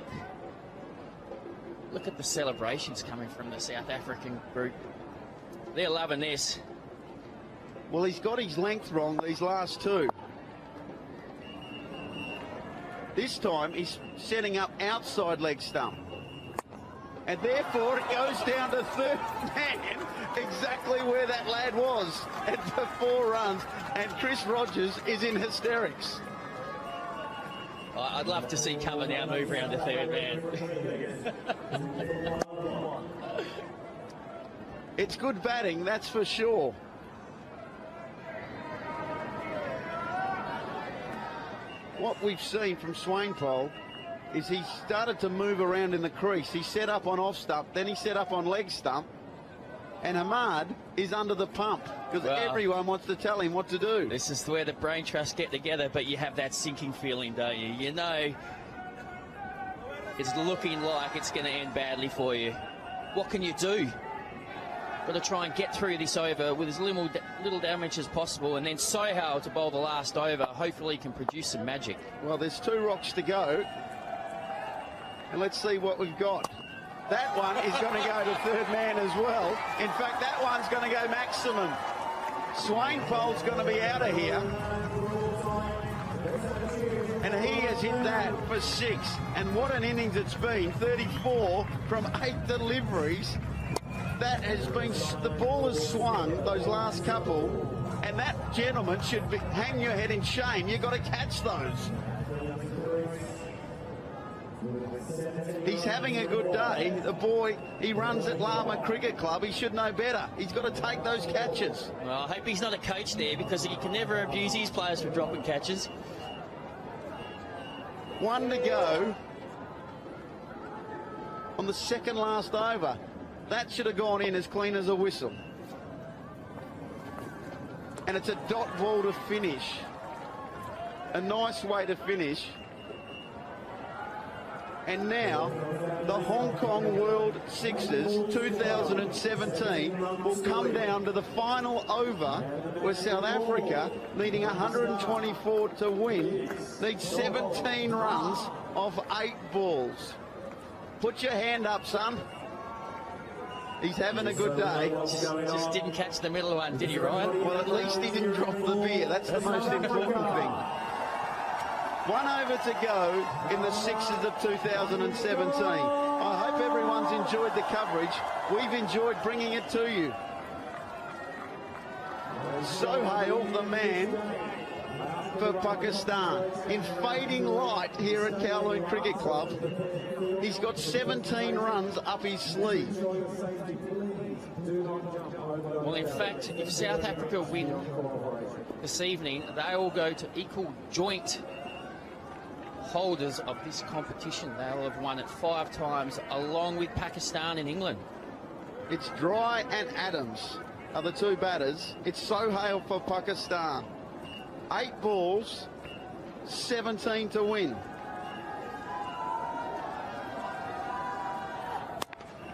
Look at the celebrations coming from the South African group. They're loving this. Well, he's got his length wrong these last 2. This time he's setting up outside leg stump. And therefore it goes down to third man, exactly where that lad was, and for 4 runs. And Chris Rogers is in hysterics. I'd love to see Cover now move around to third man. It's good batting, that's for sure. What we've seen from Swanepoel is he started to move around in the crease. He set up on off stump, then he set up on leg stump, and Ahmad is under the pump because everyone wants to tell him what to do. This is where the brain trusts get together, but you have that sinking feeling, don't you? You know it's looking like it's going to end badly for you. What can you do? Got to try and get through this over with as little damage as possible, and then Sohail to bowl the last over. Hopefully he can produce some magic. Well, there's 2 rocks to go, and let's see what we've got. That one is going to go to third man as well. In fact, that one's going to go maximum. Swanepoel's going to be out of here. And he has hit that for 6. And what an innings it's been. 34 from 8 deliveries. That has been, the ball has swung those last couple. And that gentleman should hang your head in shame. You've got to catch those. He's having a good day. The boy, he runs at Lama Cricket Club. He should know better. He's got to take those catches. Well, I hope he's not a coach there, because he can never abuse his players for dropping catches. 1 to go on the second last over. That should have gone in as clean as a whistle. And it's a dot ball to finish. A nice way to finish. And now, the Hong Kong World Sixes 2017 will come down to the final over, where South Africa, needing 124 to win, needs 17 runs off 8 balls. Put your hand up, son. He's having a good day. Just didn't catch the middle one, did he, Ryan? Well, at least he didn't drop the beer. That's the most important thing. 1 over to go in the Sixes of 2017. I hope everyone's enjoyed the coverage. We've enjoyed bringing it to you. Sohail, the man for Pakistan, in fading light here at Kowloon Cricket Club. He's got 17 runs up his sleeve. Well, in fact, if South Africa win this evening, they will go to equal joint holders of this competition. They'll have won it 5 times, along with Pakistan and England. It's Dry and Adams are the 2 batters. It's Sohail for Pakistan. 8 balls, 17 to win.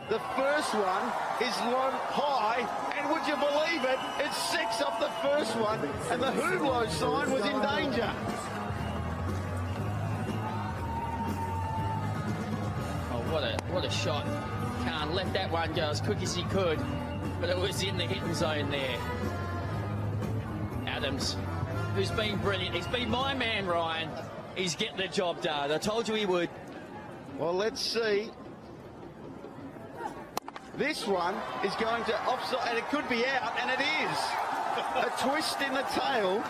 The first one is long high, and would you believe it? It's 6 off the first one, and the Hublot sign was in danger. Oh, what a shot. Can't let that one go as quick as he could, but it was in the hitting zone there. Adams, who's been brilliant. He's been my man, Ryan. He's getting the job done. I told you he would. Well, let's see. This one is going to offside, and it could be out, and it is. A twist in the tail.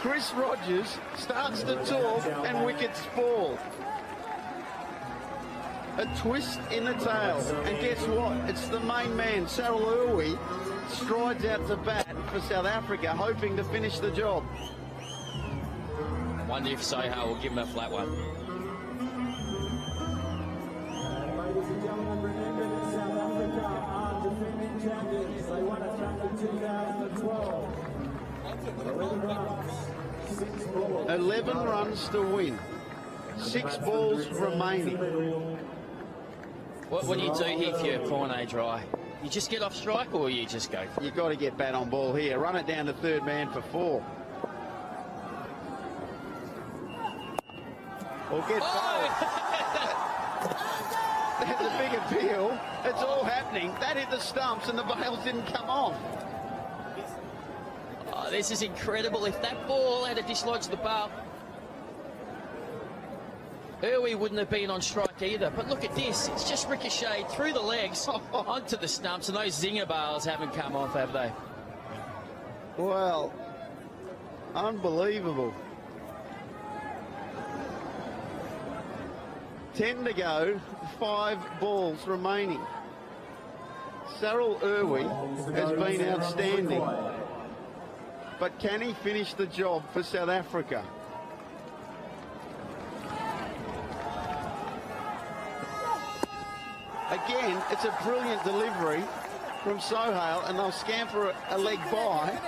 Chris Rogers starts to talk, and wickets fall. A twist in the tail. And guess what? It's the main man, Sarel Erwee, strides out to bat for South Africa, hoping to finish the job. Wonder if Sohail will give him a flat one. Ladies and gentlemen, remember that South Africa are defending champions. They won it back in 2012. 11 runs, 6 balls. 11 runs to win. 6 balls remaining. What do you do here for your Corné dry? You just get off strike, or you just go for it? You've got to get bat on ball here. Run it down to third man for 4. Or get bowled. There's a big appeal. It's all happening. That hit the stumps and the bails didn't come off. Oh, this is incredible. If that ball had dislodged the bail, Erwee wouldn't have been on strike either. But look at this. It's just ricocheted through the legs onto the stumps, and those zinger bales haven't come off, have they? Well, unbelievable. 10 to go, 5 balls remaining. Sarel Erwee has been outstanding. But can he finish the job for South Africa? Again, it's a brilliant delivery from Sohail, and they'll scamper a leg by.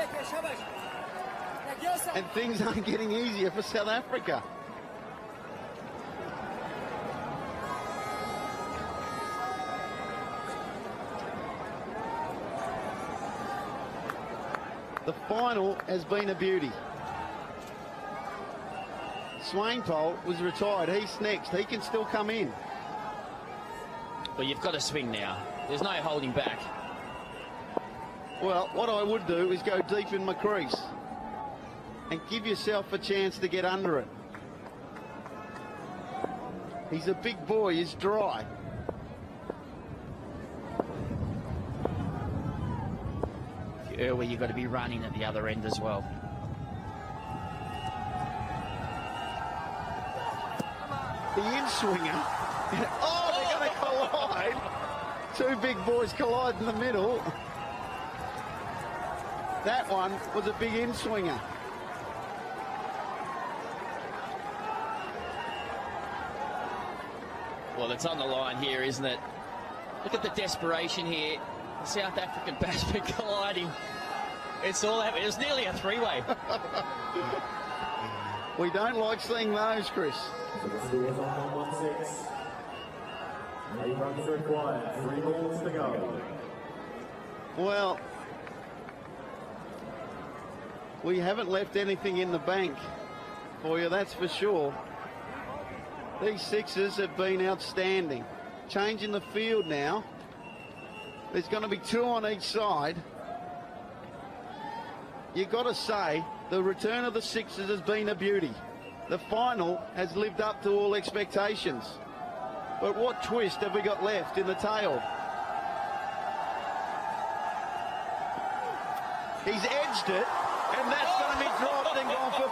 And things aren't getting easier for South Africa. The final has been a beauty. Swanepoel was retired. He's next. He can still come in. Well, you've got to swing now. There's no holding back. Well, what I would do is go deep in my crease and give yourself a chance to get under it. He's a big boy. He's dry. Erwee, you've got to be running at the other end as well. The in-swinger. Oh, they're going to collide. Two big boys collide in the middle. That one was a big in-swinger. Well, it's on the line here, isn't it? Look at the desperation here. The South African batsman colliding. It's all happening. It was nearly a three-way. We don't like seeing those, Chris. Score is on 1-6. 8 runs required. 3 balls to go. Well, we haven't left anything in the bank for you, that's for sure. These sixes have been outstanding. Changing the field now. There's going to be 2 on each side. You've got to say, the return of the sixes has been a beauty. The final has lived up to all expectations. But what twist have we got left in the tail? He's edged it, and that's going to be dropped and gone for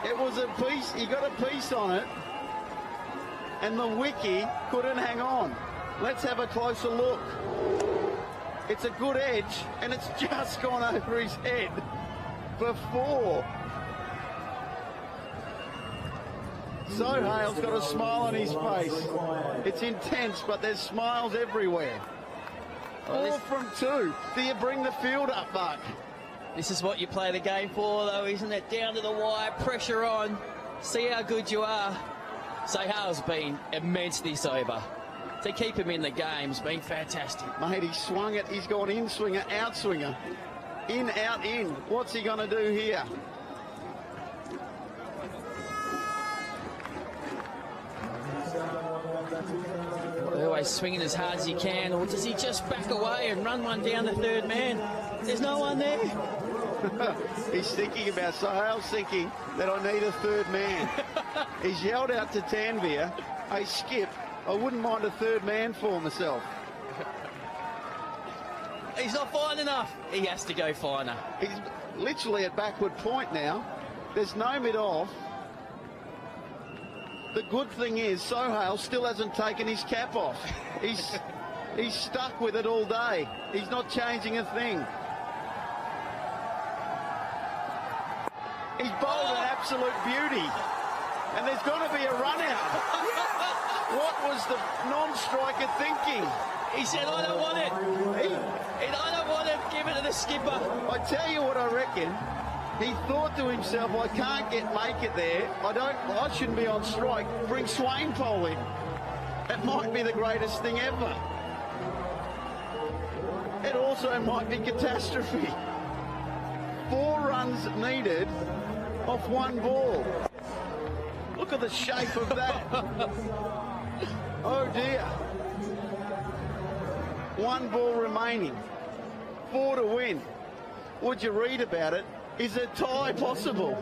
4. It was a piece, he got a piece on it, and the wicky couldn't hang on. Let's have a closer look. It's a good edge, and it's just gone over his head for 4. Sohail's got a smile on his face. It's intense, but there's smiles everywhere. 4 from 2. Do you bring the field up, Buck? This is what you play the game for, though, isn't it? Down to the wire, pressure on. See how good you are. Sohail's been immensely sober. To keep him in the game has been fantastic. Mate, he swung it. He's gone in swinger, out swinger. In, out, in. What's he going to do here? Always swinging as hard as he can, or does he just back away and run one down the third man? There's no one there. He's thinking about Sarel's thinking that I need a third man. He's yelled out to Tanvir, hey Skip, I wouldn't mind a third man for myself. He's not fine enough. He has to go finer. He's literally at backward point now. There's no mid-off. The good thing is Sarel still hasn't taken his cap off. He's stuck with it all day. He's not changing a thing. He's bowled an absolute beauty. And there's going to be a run out. What was the non-striker thinking? He said, I don't want it. I don't want it. Give it to the skipper. I tell you what I reckon. He thought to himself, I can't make it there. I shouldn't be on strike. Bring Swanepoel in. It might be the greatest thing ever. It also might be catastrophe. 4 runs needed off 1 ball. Look at the shape of that. Oh dear. 1 ball remaining. 4 to win. Would you read about it? Is a tie possible?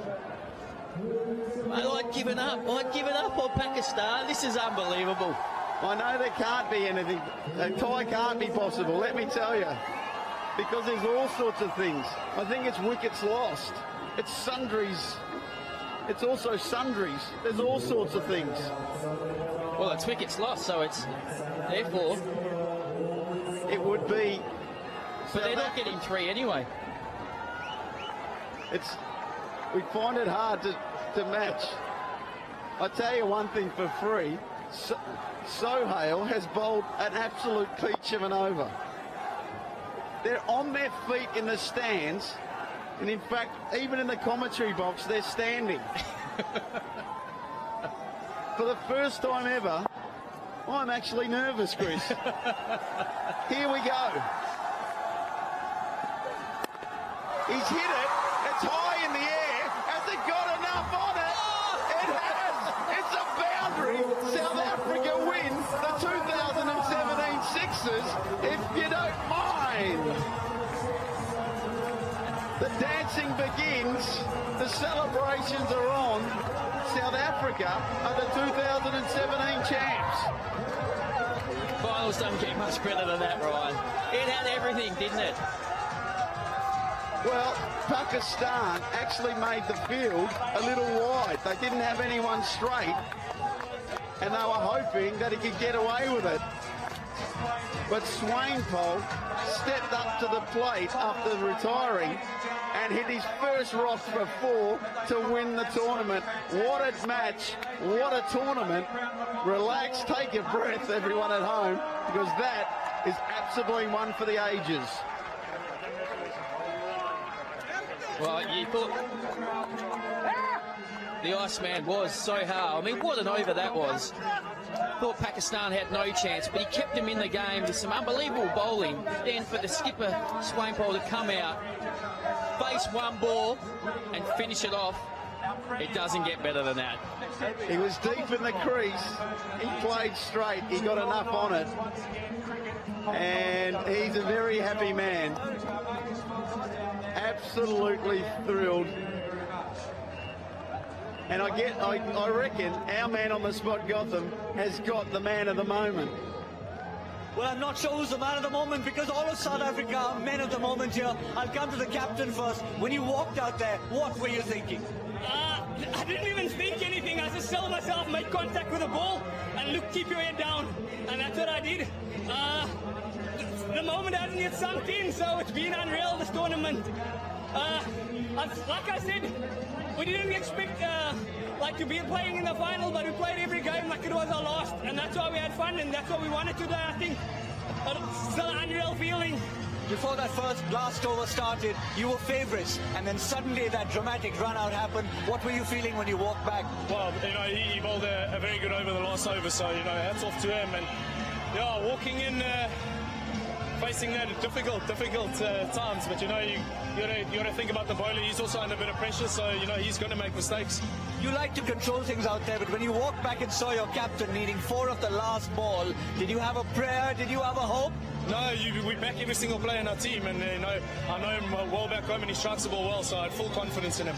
I'd given up. I'd given up on Pakistan. This is unbelievable. I know there can't be anything. A tie can't be possible, let me tell you. Because there's all sorts of things. I think it's wickets lost. It's sundries. It's also sundries. There's all sorts of things. Well, it's wickets lost, so it's therefore it would be. But they're not getting 3 anyway. We find it hard to match. I tell you one thing for free. Sohail has bowled an absolute peach of an over. They're on their feet in the stands, and in fact, even in the commentary box, they're standing. For the first time ever, I'm actually nervous, Chris. Here we go. He's hit it. It's high in the air. Has it got enough on it? It has. It's a boundary. South Africa win the 2017 Sixes, if you don't mind. The dancing begins. The celebrations are on. South Africa are the 2017 champs. Finals don't get much better than that, Ryan. It had everything, didn't it? Well, Pakistan actually made the field a little wide. They didn't have anyone straight, and they were hoping that he could get away with it. But Swanepoel stepped up to the plate after retiring and hit his first rock for 4 to win the tournament. What a match, what a tournament. Relax, take a breath, everyone at home, because that is absolutely one for the ages. Well, you thought the Iceman was Sohail. I mean, what an over that was. Thought Pakistan had no chance, but he kept them in the game with some unbelievable bowling. Then for the skipper, Swanepoel, to come out, face 1 ball and finish it off. It doesn't get better than that. He was deep in the crease. He played straight. He got enough on it. And he's a very happy man. Absolutely thrilled. And I reckon our man on the spot, Gotham, has got the man of the moment. Well, I'm not sure who's the man of the moment because all of South Africa are men of the moment here. I'll come to the captain first. When you walked out there, what were you thinking? I didn't even think anything. I just told myself, make contact with the ball and look, keep your head down. And that's what I did. The moment hasn't yet sunk in, so it's been unreal, this tournament. Like I said, we didn't expect to be playing in the final, but we played every game like it was our last, and that's why we had fun, and that's what we wanted today, I think. It's still an unreal feeling. Before that first last over started, you were favourites, and then suddenly that dramatic run-out happened. What were you feeling when you walked back? Well, he bowled a very good over the last over, so, hats off to him. And, walking in facing that difficult times. But you know, you got to think about the bowler. He's also under a bit of pressure, so you know he's going to make mistakes. You like to control things out there, but when you walked back and saw your captain needing 4 of the last ball, did you have a prayer? Did you have a hope? No, we back every single player in our team, and you know I know him well back home, and he strikes the ball well, so I had full confidence in him.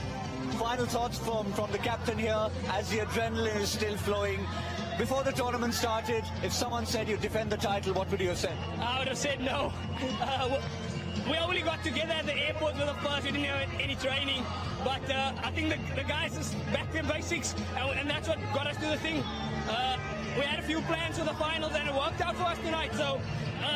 Final thoughts from the captain here as the adrenaline is still flowing. Before the tournament started, if someone said you defend the title, what would you have said? I would have said no. We only got together at the airport for the first. We didn't have any training. But I think the guys just back to basics, and that's what got us to the thing. We had a few plans for the finals, and it worked out for us tonight. So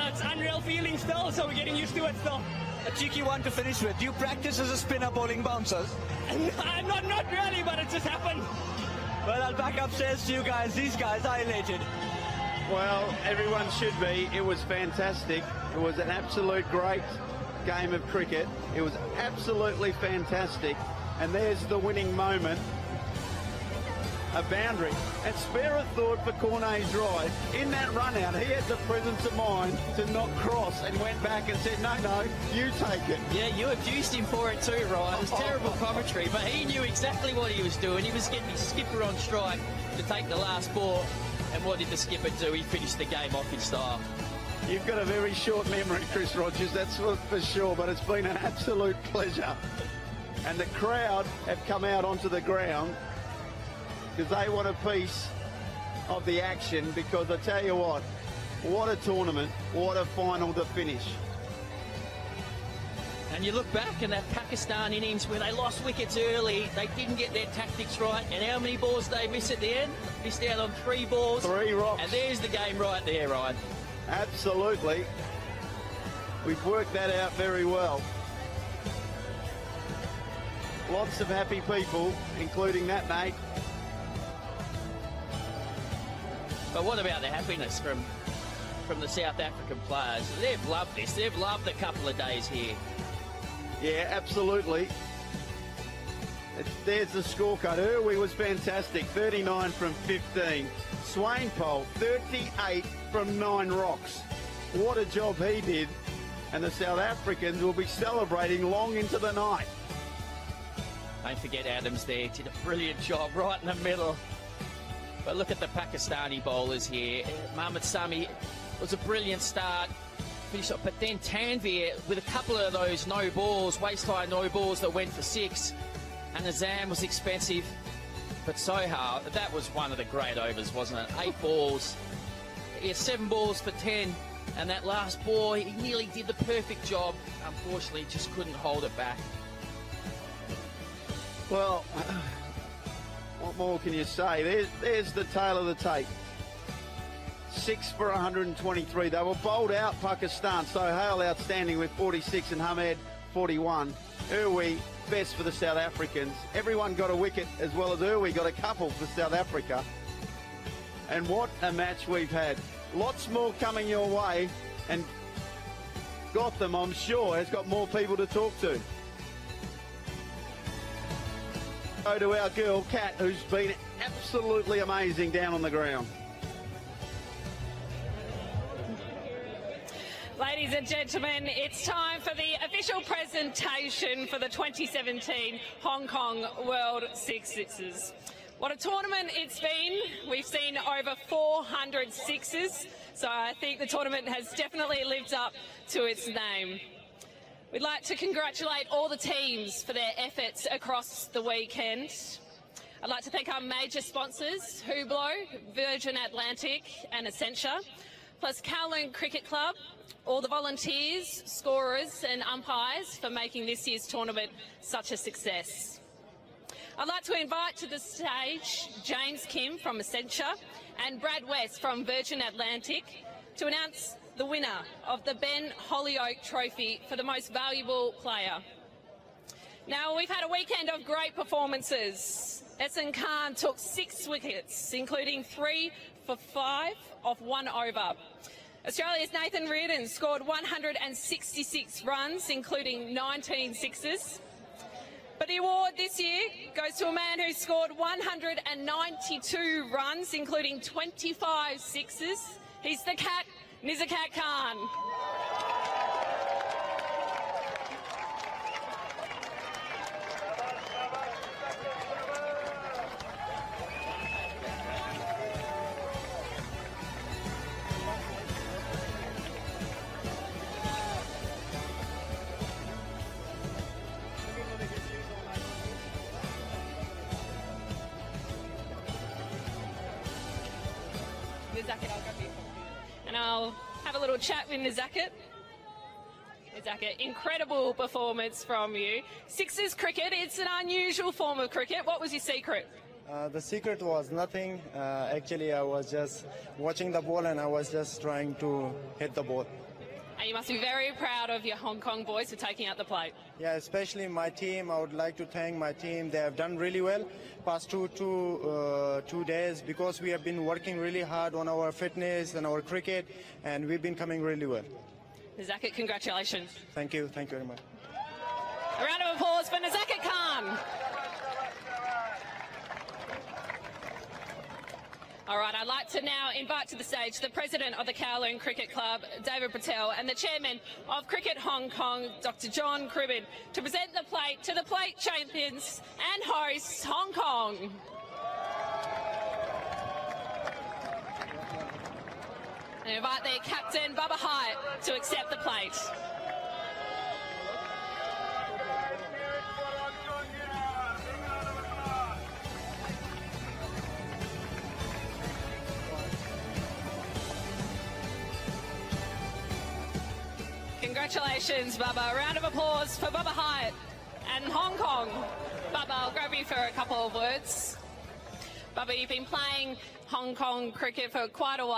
it's unreal feeling still, so we're getting used to it still. A cheeky one to finish with. Do you practice as a spinner bowling bouncers? Not really, but it just happened. Well, I'll back upstairs to you guys. These guys are elated. Well, everyone should be. It was fantastic. It was an absolute great game of cricket. It was absolutely fantastic. And there's the winning moment. A boundary. And spare a thought for Corné's drive. In that run out, he had the presence of mind to not cross and went back and said, no, you take it. Yeah, you abused him for it too, Ryan. It was terrible commentary, but he knew exactly what he was doing. He was getting his skipper on strike to take the last ball. And what did the skipper do? He finished the game off in style. You've got a very short memory, Chris Rogers, that's for sure, but it's been an absolute pleasure. And the crowd have come out onto the ground because they want a piece of the action, because I tell you what a tournament, what a final to finish. And you look back in that Pakistan innings where they lost wickets early, they didn't get their tactics right, and how many balls did they miss at the end? Missed out on 3 balls. 3 rocks. And there's the game right there, Ryan. Absolutely. We've worked that out very well. Lots of happy people, including that mate. But what about the happiness from the South African players? They've loved this. They've loved the couple of days here. Yeah, absolutely. There's the scorecard. Erwee was fantastic, 39 from 15. Swanepoel, 38 from 9 rocks. What a job he did. And the South Africans will be celebrating long into the night. Don't forget Adams there. Did a brilliant job right in the middle. But look at the Pakistani bowlers here. Mohammad Sami was a brilliant start. Finished up, but then Tanvir with a couple of those no balls, waist-high no balls that went for 6. And Azam was expensive. But Sohail, that was one of the great overs, wasn't it? 8 balls. He had 7 balls for 10. And that last ball, he nearly did the perfect job. Unfortunately, just couldn't hold it back. Well, what more can you say? There's the tail of the tape. 6 for 123. They were bowled out, Pakistan. Sohail outstanding with 46 and Hammad 41. Erwee best for the South Africans. Everyone got a wicket, as well as Erwee got a couple for South Africa. And what a match we've had. Lots more coming your way, and Gotham, I'm sure, has got more people to talk to. Go to our girl, Kat, who's been absolutely amazing down on the ground. Ladies and gentlemen, it's time for the official presentation for the 2017 Hong Kong World SIXES. What a tournament it's been. We've seen over 400 sixes, so I think the tournament has definitely lived up to its name. We'd like to congratulate all the teams for their efforts across the weekend. I'd like to thank our major sponsors, Hublot, Virgin Atlantic and Essentia, plus Kowloon Cricket Club, all the volunteers, scorers and umpires for making this year's tournament such a success. I'd like to invite to the stage James Kim from Essentia and Brad West from Virgin Atlantic to announce the winner of the Ben Hollyoak Trophy for the most valuable player. Now, we've had a weekend of great performances. Ehsan Khan took 6 wickets, including 3 for 5 off 1 over. Australia's Nathan Reardon scored 166 runs, including 19 sixes. But the award this year goes to a man who scored 192 runs, including 25 sixes. He's the Cat, Nizakat Khan. Nazaket, I'll grab you. And I'll have a little chat with Nazaket. Nazaket, incredible performance from you. Sixes cricket, it's an unusual form of cricket. What was your secret? The secret was nothing. Actually, I was just watching the ball and I was just trying to hit the ball. And you must be very proud of your Hong Kong boys for taking out the plate. Yeah, especially my team. I would like to thank my team. They have done really well past two days because we have been working really hard on our fitness and our cricket, and we've been coming really well. Nazaket, congratulations. Thank you very much. A round of applause for Nazaket Khan. All right, I'd like to now invite to the stage the president of the Kowloon Cricket Club, David Patel, and the chairman of Cricket Hong Kong, Dr. John Cribben, to present the plate to the plate champions and hosts, Hong Kong. And invite their captain, Bubba Hyatt, to accept the plate. Congratulations, Bubba. A round of applause for Bubba Hyatt and Hong Kong. Bubba, I'll grab you for a couple of words. Bubba, you've been playing Hong Kong cricket for quite a while.